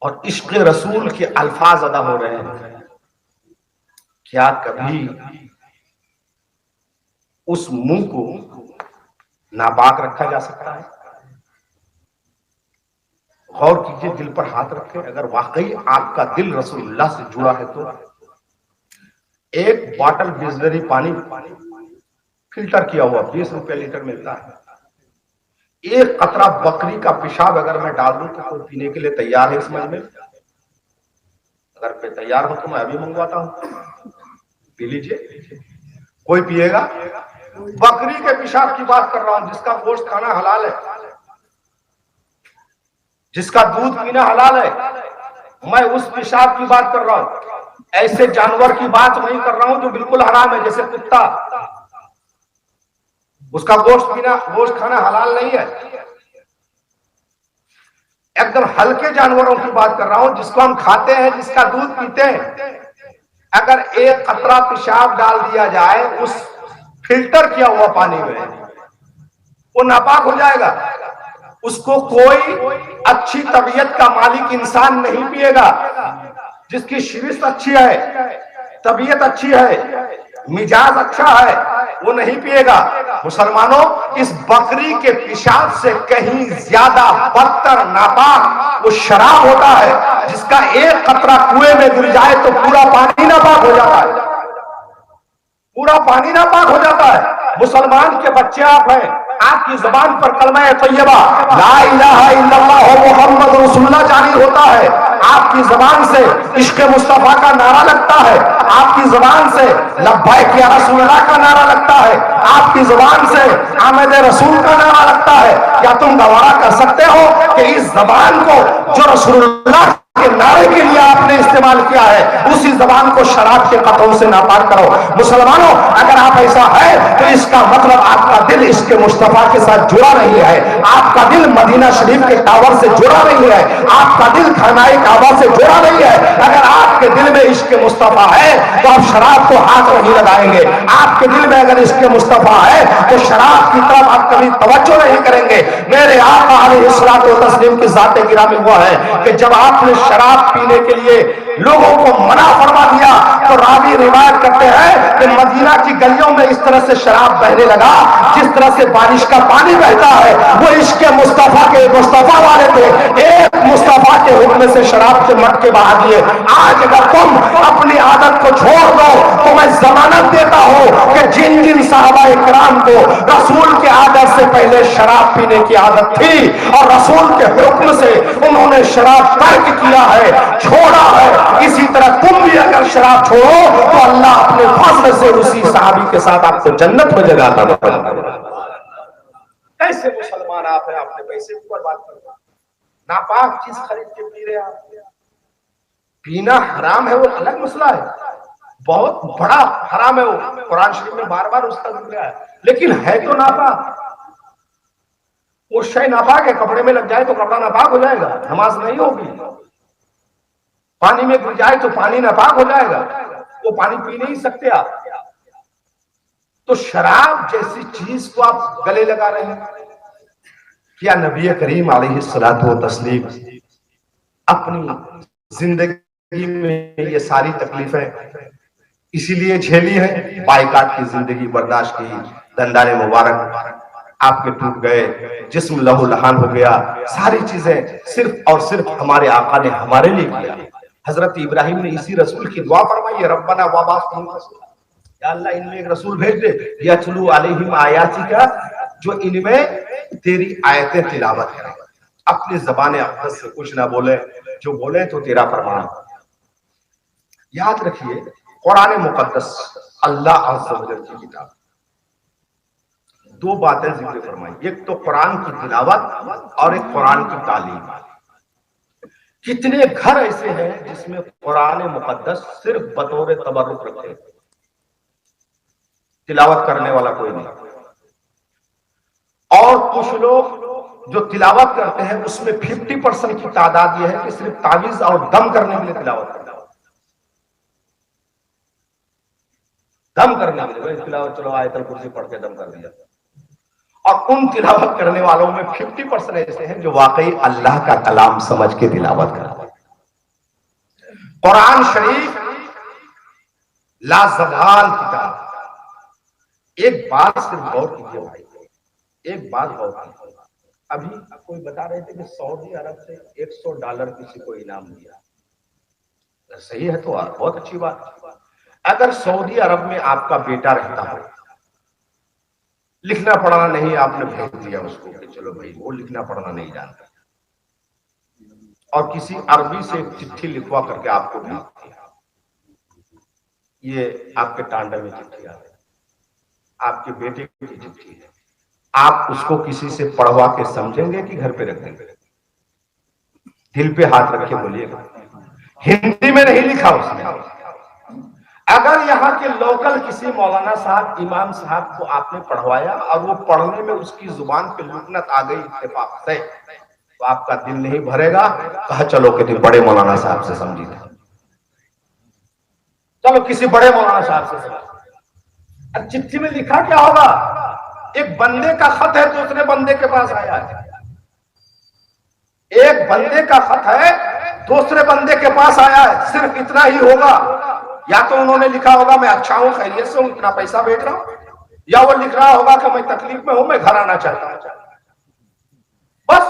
اور عشق رسول کے الفاظ ادا ہو رہے ہیں، کیا کبھی اس منہ کو ناپاک رکھا جا سکتا ہے؟ غور کیجئے، دل پر ہاتھ رکھیں. اگر واقعی آپ کا دل رسول اللہ سے جڑا ہے تو ایک باٹل بسلری پانی فلٹر کیا ہوا 20 روپے لیٹر ملتا ہے. ایک قطرہ بکری کا پیشاب اگر میں ڈال دوں تو کوئی پینے کے لیے تیار ہے اس مجمع میں؟ اگر میں تیار ہوں تو میں ابھی منگواتا ہوں، پی لیجئے. کوئی پیے گا؟ بکری کے پیشاب کی بات کر رہا ہوں، جس کا گوشت کھانا حلال ہے، جس کا دودھ پینا حلال ہے. میں اس پیشاب کی بات کر رہا ہوں، ایسے جانور کی بات نہیں کر رہا ہوں جو بالکل حرام ہے، جیسے کتا. اس کا گوشت کھانا حلال نہیں ہے. ایک دم ہلکے جانوروں کی بات کر رہا ہوں جس کو ہم کھاتے ہیں، جس کا دودھ پیتے ہیں. اگر ایک قطرہ پیشاب ڈال دیا جائے اس فلٹر کیا ہوا پانی میں، وہ ناپاک ہو جائے گا. اس کو کوئی اچھی طبیعت کا مالک انسان نہیں پیے گا. جس کی شرست اچھی ہے، طبیعت اچھی ہے، مزاج اچھا ہے، وہ نہیں پیے گا. مسلمانوں، اس بکری کے پیشاب سے کہیں زیادہ بدتر ناپاک وہ شراب ہوتا ہے جس کا ایک قطرہ کنویں میں گر جائے تو پورا پانی ناپاک ہو جاتا ہے، پورا پانی ناپاک ہو جاتا ہے. مسلمان کے بچے آپ ہیں، آپ کی زبان پر کلمہ طیبہ لا الہ الا اللہ محمد رسول اللہ جاری ہوتا ہے، آپ کی زبان سے عشق مصطفیٰ کا نعرہ لگتا ہے، آپ کی زبان سے لبیک یا رسول اللہ کا نعرہ لگتا ہے، آپ کی زبان سے آمد رسول کا نعرہ لگتا ہے. کیا تم گوارا کر سکتے ہو کہ اس زبان کو جو رسول اللہ کے نعرے کے لیے آپ نے استعمال کیا ہے، اسی زبان کو شراب کے قطعوں سے ناپاک کرو۔ مسلمانوں، اگر آپ ایسا ہے تو اس کا مطلب آپ کا دل عشق مصطفیٰ کے ساتھ جڑا نہیں ہے، آپ کا دل مدینہ شریف کے ٹاور سے جڑا نہیں ہے، آپ کا دل خانہ کعبہ سے جڑا نہیں ہے۔ اگر آپ کے دل میں عشق مصطفیٰ ہے تو آپ شراب کو ہاتھ نہیں لگائیں گے، آپ کے دل میں اگر عشق مصطفیٰ ہے تو شراب کی طرف آپ کبھی توجہ نہیں کریں گے۔ میرے آقا علیہ الصلوۃ والتسلیم کی ذات گرامی ہوا ہے کہ جب آپ نے شراب پینے کے لیے لوگوں کو منع فرما دیا تو راوی روایت کرتے ہیں کہ مدینہ کی گلیوں میں اس طرح سے شراب بہنے لگا جس طرح سے بارش کا پانی بہتا ہے۔ وہ عشق مصطفیٰ کے مصطفیٰ والے تھے، ایک مصطفیٰ کے حکم سے شراب کے مٹکے بہا دیے۔ آج اگر تم اپنی عادت کو چھوڑ دو تو میں ضمانت دیتا ہوں کہ جن جن صحابہ کرام کو رسول کے عادت سے پہلے شراب پینے کی عادت تھی اور رسول کے حکم سے انہوں نے شراب ترک کیا ہے، چھوڑا ہے، اسی طرح تم بھی اگر شراب چھوڑو تو اللہ اپنے فضل سے اسی صحابی کے ساتھ آپ کو جنت میں جگہ عطا فرمائے گا۔ کیسے مسلمان آپ ہیں، آپ نے پیسے کی برباد کر دیا، ناپاک چیز خرید کے پی رہے آپ۔ پینا حرام ہے وہ الگ مسئلہ ہے، بہت بڑا حرام ہے وہ، قرآن شریف میں بار بار اس کا ذکر ہے، لیکن ہے تو ناپاک۔ وہ شے ناپاک ہے، کپڑے میں لگ جائے تو کپڑا ناپاک ہو جائے گا، نماز نہیں ہوگی۔ پانی میں گر جائے تو پانی ناپاک ہو جائے گا، وہ پانی پی نہیں سکتے آپ۔ تو شراب جیسی چیز کو آپ گلے لگا رہے ہیں۔ کیا نبی کریم علیہ الصلوۃ والتسلیم اپنی زندگی میں یہ ساری تکلیفیں اسی لیے جھیلی ہیں؟ بائیکاٹ کی زندگی برداشت کی، دندان مبارک آپ کے ٹوٹ گئے، جسم لہو لہان ہو گیا، ساری چیزیں صرف اور صرف ہمارے آقا نے ہمارے لیے کیا۔ حضرت ابراہیم نے اسی رسول کی دعا فرمائی ہے، ربنا وابعث فیہم رسولا، یا اللہ ان میں ایک رسول بھیج دے، یتلو علیہم آیاتک، جو ان میں تیری آیتیں تلاوت کریں، اپنی زبان اقدس سے کچھ نہ بولے، جو بولے تو تیرا فرمان۔ یاد رکھیے قرآن مقدس اللہ عز و جل کی کتاب، دو باتیں ذکر فرمائی، ایک تو قرآن کی تلاوت اور ایک قرآن کی تعلیم۔ کتنے گھر ایسے ہیں جس میں قرآن مقدس صرف بطور تبرک رکھے، تلاوت کرنے والا کوئی نہیں، اور کچھ لوگ جو تلاوت کرتے ہیں اس میں 50% کی تعداد یہ ہے کہ صرف تعویذ اور دم کرنے کے لیے تلاوت کرتے ہیں، دم کرنے کے لیے تلاوت، چلو آیت الکرسی پڑھ کے دم کر دیا۔ اور ان تلاوت کرنے والوں میں 50% ایسے ہیں جو واقعی اللہ کا کلام سمجھ کے تلاوت کرتے ہیں۔ قرآن شریف لازوال کتاب۔ ایک بات صرف غور کیجیے بھائی، ایک بات غور کیجیے، ابھی کوئی بتا رہے تھے کہ سعودی عرب سے $100 کسی کو انعام دیا، صحیح ہے تو بہت اچھی بات۔ اگر سعودی عرب میں آپ کا بیٹا رہتا ہو، لکھنا پڑھنا نہیں، آپ نے بھیج دیا اس کو کہ چلو بھائی وہ لکھنا پڑھنا نہیں جانتا، اور کسی عربی سے ایک چٹھی لکھوا کر کے آپ کو بھیج دیا، یہ آپ کے ٹانڈے میں چٹھی آ گئی، آپ کے بیٹے کی چٹھی ہے، آپ اس کو کسی سے پڑھوا کے سمجھیں گے کہ گھر پہ رکھ دیں گے؟ دل پہ ہاتھ رکھ کے بولیے گا، ہندی میں نہیں لکھا اس نے۔ اگر یہاں کے لوکل کسی مولانا صاحب، امام صاحب کو آپ نے پڑھوایا اور وہ پڑھنے میں اس کی زبان پہ لکنت آ گئی اتفاق سے، تو آپ کا دل نہیں بھرے گا، کہا چلو کہ بڑے مولانا صاحب سے سمجھی تھا، چلو کسی بڑے مولانا صاحب سے سمجھی۔ چٹھی میں لکھا کیا ہوگا؟ ایک بندے کا خط ہے دوسرے بندے کے پاس آیا ہے، ایک بندے کا خط ہے دوسرے بندے کے پاس آیا ہے، صرف اتنا ہی ہوگا۔ یا تو انہوں نے لکھا ہوگا میں اچھا ہوں، خیریت سے ہوں، اتنا پیسہ بھیج رہا ہوں، یا وہ لکھ رہا ہوگا کہ میں تکلیف میں ہوں، میں گھر آنا چاہتا ہوں۔ بس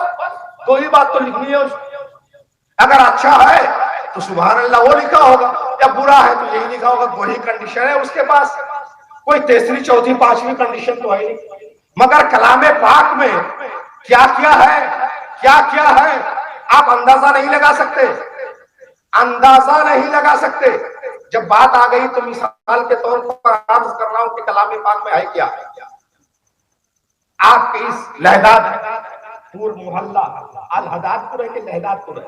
دو ہی بات تو لکھنی ہے۔ اگر اچھا ہے تو سبحان اللہ وہ لکھا ہوگا، یا برا ہے تو یہی لکھا ہوگا۔ دو ہی کنڈیشن ہے اس کے پاس، کوئی تیسری چوتھی پانچویں کنڈیشن تو ہے نہیں۔ مگر کلام پاک میں کیا کیا ہے، کیا کیا ہے، آپ اندازہ نہیں لگا سکتے، اندازہ نہیں لگا سکتے۔ جب بات آ گئی تو مثال کے طور پر عرض کر رہا ہوں کہ کلام پاک میں ہے کیا۔ آپ کے اس لہداد پور محلہ الہداد پور ہے کہ لہداد پور ہے،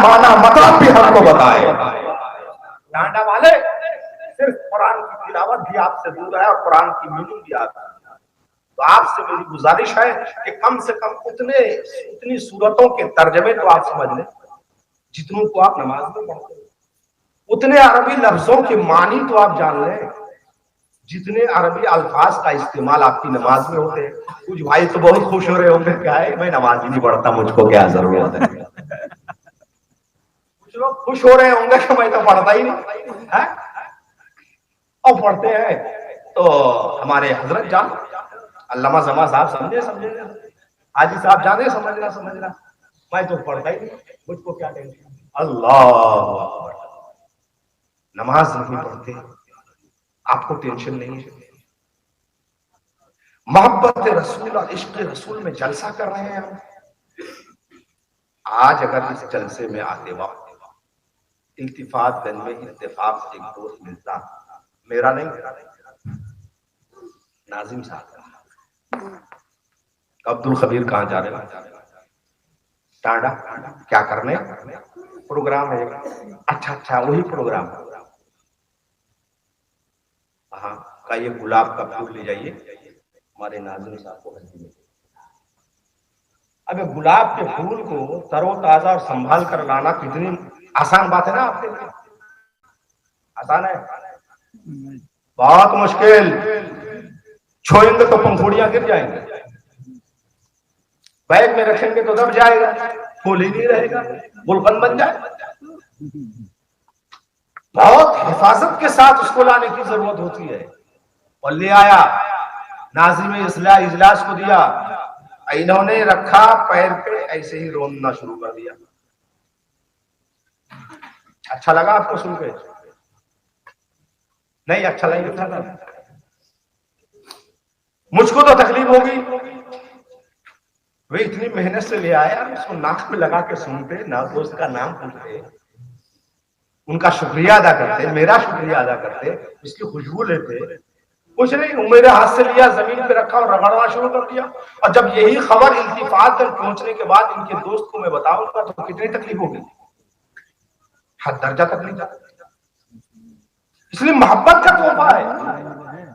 معنی مطلب بھی ہم کو بتائے. ڈانڈا والے صرف قرآن کی تلاوت بھی آپ سے دور ہے اور قرآن کی میننگ بھی آپ سے. تو آپ سے میری گزارش ہے کہ کم سے کم اتنی صورتوں کے ترجمے تو آپ سمجھ لیں جتنوں کو آپ نماز میں پڑھتے ہیں. اتنے عربی لفظوں کے معنی تو آپ جان لیں جتنے عربی الفاظ کا استعمال آپ کی نماز میں ہوتے ہیں. کچھ بھائی تو بہت خوش ہو رہے ہوں گے، کیا ہے میں نماز ہی نہیں پڑھتا، مجھ کو کیا ضرورت ہے. کچھ لوگ خوش ہو رہے ہوں گے کہ میں تو پڑھتا ہی نہیں، اور پڑھتے ہیں. تو ہمارے حضرت جان علامہ زما صاحب سمجھے حاجی صاحب جانے سمجھنا میں تو پڑھتا ہی نہیں، مجھ کو کیا ٹینشن. اللہ اکبر. نماز نہیں پڑھتے آپ کو ٹینشن نہیں ہے. محبت رسول اور عشق رسول میں جلسہ کر رہے ہیں ہم. آج اگر اس جلسے میں آتے وقت التفات دن میں اتفاق سے ایک دوست ملتا، میرا نہیں ناظم صاحب کا، عبد الخبیر کہاں جا رہے ہیں؟ ٹانڈا. کیا کرنے؟ پروگرام ہے. اچھا وہی پروگرام. ہاں کا یہ گلاب کا پھول لے جائیے ہمارے ناظم صاحب کو ہنسی میں. اب گلاب کے پھول کو تر و تازہ اور سنبھال کر لانا کتنی آسان بات ہے نا آپ کے لیے؟ آسان ہے؟ بہت مشکل. چھوئیں گے تو پنکھوڑیاں گر جائیں گے، بیگ میں رکھیں گے تو دب جائے گا، پھول ہی نہیں رہے گا، گلقند بن جائے. بہت حفاظت کے ساتھ اس کو لانے کی ضرورت ہوتی ہے. اور لے آیا، ناظم اصلاح اجلاس کو دیا، انہوں نے رکھا پیر پہ، ایسے ہی رونا شروع کر دیا. اچھا لگا آپ کو سن کے؟ نہیں اچھا لگا. مجھ کو تو تکلیف ہوگی. وہ اتنی محنت سے لے آیا، اس کو ناک میں لگا کے سنتے، دوست کا نام پوچھتے، ان کا شکریہ ادا کرتے، میرا شکریہ ادا کرتے، اس کی خوشبو لیتے. کچھ نہیں، میرے ہاتھ سے لیا، زمین پہ رکھا اور رگڑنا شروع کر دیا. اور جب یہی خبر التفات تک پہنچنے کے بعد ان کے دوست کو میں بتاؤں گا تو کتنی تکلیف ہوگی، حد درجہ تکلیف. اس لیے محبت کا تحفہ ہے،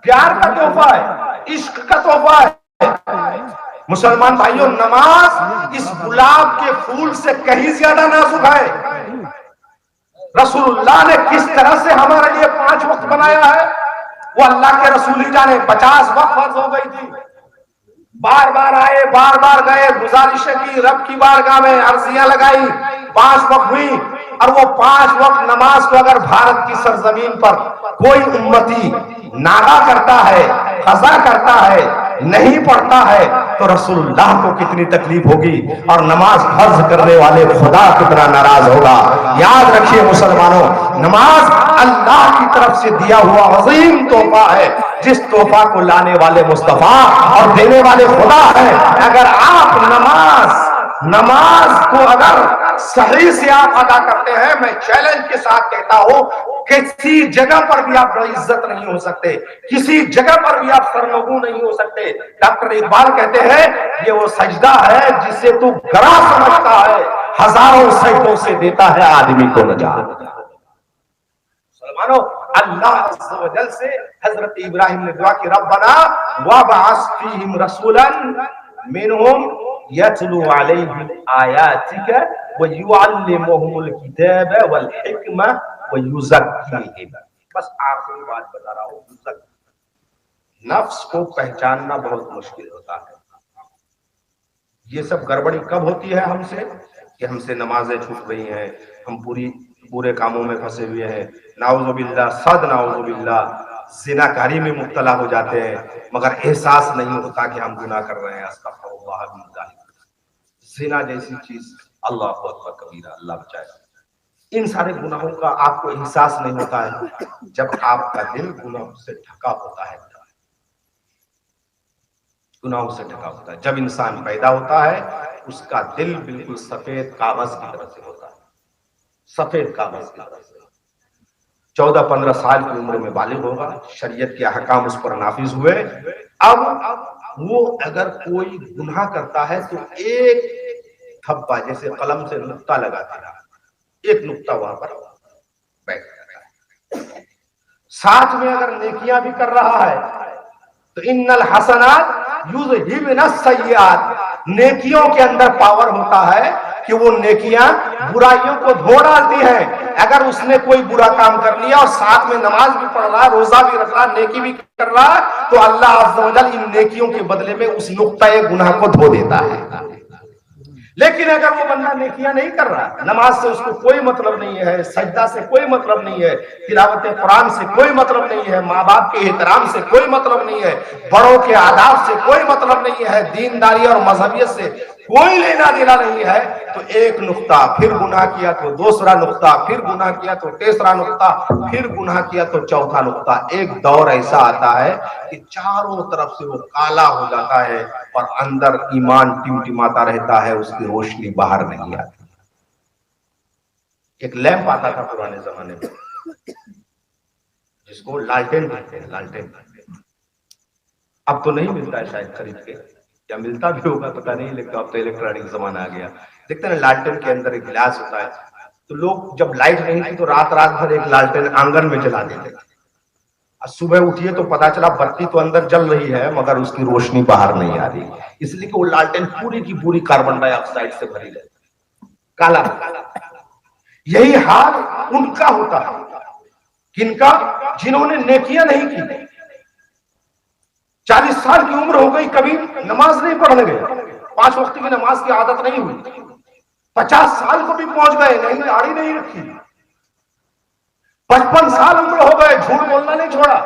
پیار کا تحفہ ہے، عشق کا تحفہ ہے. مسلمان بھائیوں، نماز اس گلاب کے پھول سے کہیں زیادہ نازک ہے. رسول اللہ نے کس طرح سے ہمارے لیے 5 وقت بنایا ہے وہ اللہ کے رسول ہی جانے. 50 وقت فرض ہو گئی تھی، بار بار آئے، بار بار گئے، گزارشیں کی، رب کی بارگاہ میں عرضیاں لگائی، 5 وقت ہوئی. اور وہ 5 وقت نماز کو اگر بھارت کی سرزمین پر کوئی امتی ناغا کرتا ہے، قضا کرتا ہے، نہیں پڑھتا ہے تو رسول اللہ کو کتنی تکلیف ہوگی، اور نماز فرض کرنے والے خدا کتنا ناراض ہوگا. یاد رکھیے مسلمانوں، نماز اللہ کی طرف سے دیا ہوا عظیم تحفہ ہے، جس تحفہ کو لانے والے مصطفیٰ اور دینے والے خدا ہیں. اگر آپ نماز کو اگر صحیح سے آپ ادا کرتے ہیں، میں چیلنج کے ساتھ کہتا ہوں کسی جگہ پر بھی آپ عزت نہیں ہو سکتے، کسی جگہ پر بھی آپ سرنگو نہیں ہو سکتے. ڈاکٹر اقبال کہتے ہیں یہ وہ سجدہ ہے جسے تو گرا سمجھتا ہے، ہزاروں سجدوں سے دیتا ہے آدمی کو نجات. مسلمانوں، اللہ عز و جل سے حضرت ابراہیم نے دعا کی، ربنا وابعث فیہم رسولا منہم یتلو علیہم آیاتک ویعلمہم الکتاب والحکمہ ویزکیہم. بس آخری بات بتا رہا ہوں، نفس کو پہچاننا بہت مشکل ہوتا ہے. یہ سب گڑبڑی کب ہوتی ہے ہم سے؟ کہ ہم سے نمازیں چھوٹ رہی ہیں، ہم پورے کاموں میں پھنسے ہوئے ہیں، نعوذ باللہ، صد نعوذ باللہ، زناکاری میں مبتلا ہو جاتے ہیں، مگر احساس نہیں ہوتا کہ ہم گناہ کر رہے ہیں. استغفر اللہ من ذلک. زنا جیسی چیز، اللہ اکبر کبیرہ، اللہ بچائے. ان سارے گناہوں کا آپ کو احساس نہیں ہوتا ہے جب آپ کا دل گناہوں سے ڈھکا ہوتا ہے. گناہوں سے ڈھکا ہوتا ہے. جب انسان پیدا ہوتا ہے اس کا دل بالکل سفید کاغذ کی طرح سے ہوتا ہے، سفید کاغذ کی طرح سے. 14-15 سال کی عمر میں بالغ ہوگا، شریعت کے احکام اس پر نافذ ہوئے. اب وہ اگر کوئی گناہ کرتا ہے تو ایک تھپا جیسے قلم سے نقطہ لگاتا رہا، ایک نقطہ وہاں پر بیٹھ جاتا ہے۔ ساتھ میں اگر نیکیاں بھی کر رہا ہے تو ان الحسنات یذہبن السیئات، نیکیوں کے اندر پاور ہوتا ہے کہ وہ نیکیاں برائیوں کو دھو ڈالتی ہیں۔ اگر اس نے کوئی برا کام کر لیا اور ساتھ میں نماز بھی پڑھ رہا، روزہ بھی رکھ رہا، نیکی بھی کر رہا، تو اللہ عز و جل ان نیکیوں کے بدلے میں اس نقطۂ گناہ کو دھو دیتا ہے۔ لیکن اگر وہ بندہ نیکیاں نہیں کر رہا، نماز سے اس کو کوئی مطلب نہیں ہے، سجدہ سے کوئی مطلب نہیں ہے، تلاوت قرآن سے کوئی مطلب نہیں ہے، ماں باپ کے احترام سے کوئی مطلب نہیں ہے، بڑوں کے آداب سے کوئی مطلب نہیں ہے، دینداری اور مذہبیت سے کوئی لینا دینا نہیں ہے، تو ایک نقطہ پھر گناہ کیا تو دوسرا نقطہ، پھر گناہ کیا تو تیسرا نقطہ، پھر گناہ کیا تو چوتھا نقطہ، ایک دور ایسا آتا ہے کہ چاروں طرف سے وہ کالا ہو جاتا ہے اور اندر ایمان ٹمٹماتا رہتا ہے، اس کی روشنی باہر نہیں آتی۔ ایک لیمپ آتا تھا پرانے زمانے میں جس کو لالٹین کہتے ہیں، لالٹین، اب تو نہیں ملتا ہے شاید خرید کے، یا ملتا بھی ہوگا پتہ نہیں، لیکن اب تو الیکٹرانک زمانہ آ گیا۔ دیکھتے ہیں لالٹین کے اندر ایک گلاس ہوتا ہے، تو لوگ جب لائٹ نہیں تھی تو رات بھر ایک لالٹین آنگن میں جلا دیتے تھے، اور صبح اٹھیے تو پتا چلا بتی تو اندر جل رہی ہے مگر اس کی روشنی باہر نہیں آ رہی، اس لیے کہ وہ لالٹین پوری کی پوری کاربن ڈائی آکسائڈ سے بھری رہتی، کالا۔ یہی حال ان کا ہوتا ہے، کن کا؟ جنہوں نے نیکیاں نہیں کی۔ 40 سال کی عمر ہو گئی، کبھی نماز نہیں پڑھنے گئے، 5 وقت کی نماز کی عادت نہیں ہوئی، 50 سال کو بھی پہنچ گئے، نہیں داڑھی نہیں رکھی، 55 سال عمر ہو گئے، جھوٹ بولنا نہیں چھوڑا،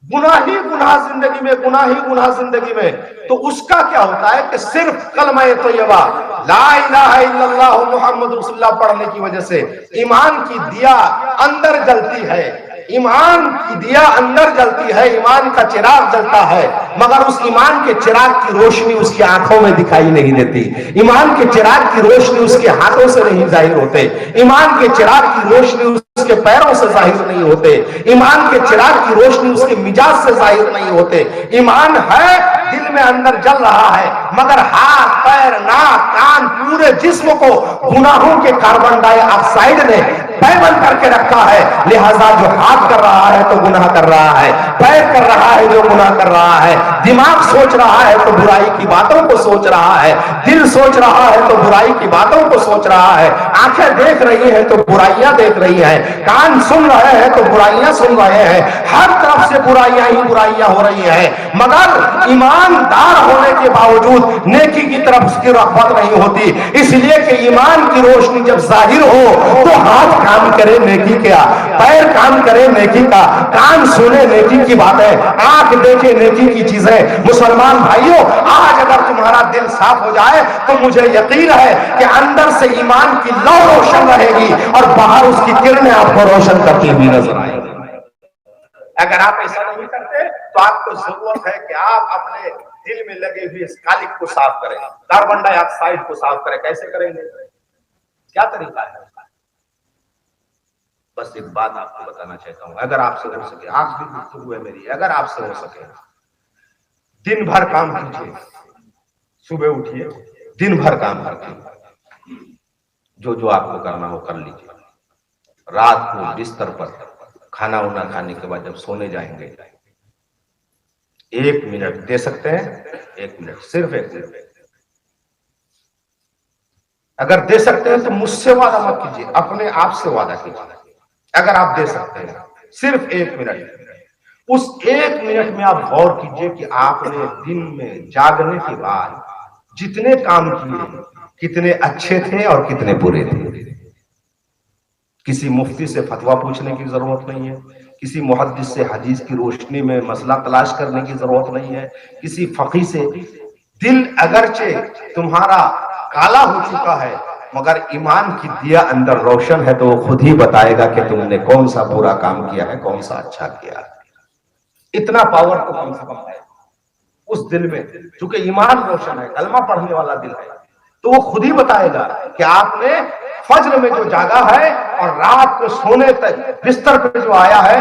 گناہ ہی گناہ زندگی میں، گناہ ہی گناہ زندگی میں، تو اس کا کیا ہوتا ہے کہ صرف کلمہ طیبہ لا الہ الا اللہ محمد رسول اللہ پڑھنے کی وجہ سے ایمان کی دیا اندر جلتی ہے، ایمان کی دیا اندر جلتی ہے، ایمان کا چراغ جلتا ہے، مگر اس ایمان کے چراغ کی روشنی اس کی آنکھوں میں دکھائی نہیں دیتی، ایمان کے چراغ کی روشنی اس کے ہاتھوں سے نہیں ظاہر ہوتے، ایمان کے چراغ کی روشنی اس کے پیروں سے ظاہر نہیں ہوتے، ایمان کے چراغ کی روشنی اس کے مزاج سے ظاہر نہیں ہوتے۔ ایمان ہے، دل میں اندر جل رہا ہے، مگر ہاتھ، پیر، ناک، کان، پورے جسم کو گناہوں کے کاربن ڈائی آکسائڈ نے پیبند کر کے رکھا ہے، لہذا جو ہاتھ کر رہا ہے تو گناہ کر رہا ہے، پیر کر رہا ہے جو گناہ کر رہا ہے، دماغ سوچ رہا ہے تو برائی کی باتوں کو سوچ رہا ہے، دل سوچ رہا ہے تو برائی کی باتوں کو سوچ رہا ہے، آنکھیں دیکھ رہی ہیں تو برائیاں دیکھ رہی ہیں، کان سن رہے ہیں تو برائیاں سن رہے ہیں، ہر طرف سے برائیاں ہی برائیاں ہو رہی ہیں، مگر ایماندار ہونے کے باوجود نیکی کی طرف اس کی رغبت نہیں ہوتی، اس لیے کہ ایمان کی روشنی جب ظاہر ہو تو ہاتھ کام کرے نیکی کا، پیر کام کرے نیکی کا، کان سنے نیکی کی باتیں، آنکھ دیکھے نیکی کی چیزیں۔ مسلمان بھائیوں، آج اگر تمہارا دل صاف ہو جائے تو مجھے یقین ہے کہ اندر سے ایمان کی لو روشن رہے گی اور باہر اس کی کرنیں آپ کو روشن کرتی ہوئی نظر آئیں گی۔ اگر آپ ایسا نہیں کرتے تو آپ کو ضرورت ہے کہ آپ اپنے دل میں لگے ہوئے اس کالک کو صاف کریں، کاربن ڈائی آکسائڈ کو صاف کریں۔ کیسے کریں گے؟ کیا طریقہ ہے؟ بس ایک بات آپ کو بتانا چاہتا ہوں، اگر آپ سے ہو سکے، آخری گفتگو ہے میری، اگر آپ سے ہو سکے دن بھر کام کیجیے، صبح اٹھیے، دن بھر کام کیجیے، جو آپ کو کرنا ہو کر لیجیے، رات کو بستر پر کھانا وانا کھانے کے بعد جب سونے جائیں گے 1 منٹ دے سکتے ہیں، 1 منٹ، صرف 1 منٹ اگر دے سکتے ہیں تو مجھ سے وعدہ مت کیجیے، اپنے آپ سے وعدہ کیجیے، اگر آپ دے سکتے ہیں صرف 1 منٹ، اس 1 منٹ میں آپ غور کیجئے کہ آپ نے دن میں جاگنے کے بعد جتنے کام کیے کتنے اچھے تھے اور کتنے برے تھے۔ کسی مفتی سے فتویٰ پوچھنے کی ضرورت نہیں ہے، کسی محدث سے حدیث کی روشنی میں مسئلہ تلاش کرنے کی ضرورت نہیں ہے، کسی فقیہ سے۔ دل اگرچہ تمہارا کالا ہو چکا ہے مگر ایمان کی دیا اندر روشن ہے تو وہ خود ہی بتائے گا کہ تم نے کون سا برا کام کیا ہے، کون سا اچھا کیا ہے۔ اتنا پاور تو کم سے کم ہے اس دل میں، چونکہ ایمان روشن ہے، کلمہ پڑھنے والا دل ہے، تو وہ خود ہی بتائے گا کہ آپ نے فجر میں جو جاگا ہے اور رات کو سونے تک بستر پہ جو آیا ہے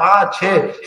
5 6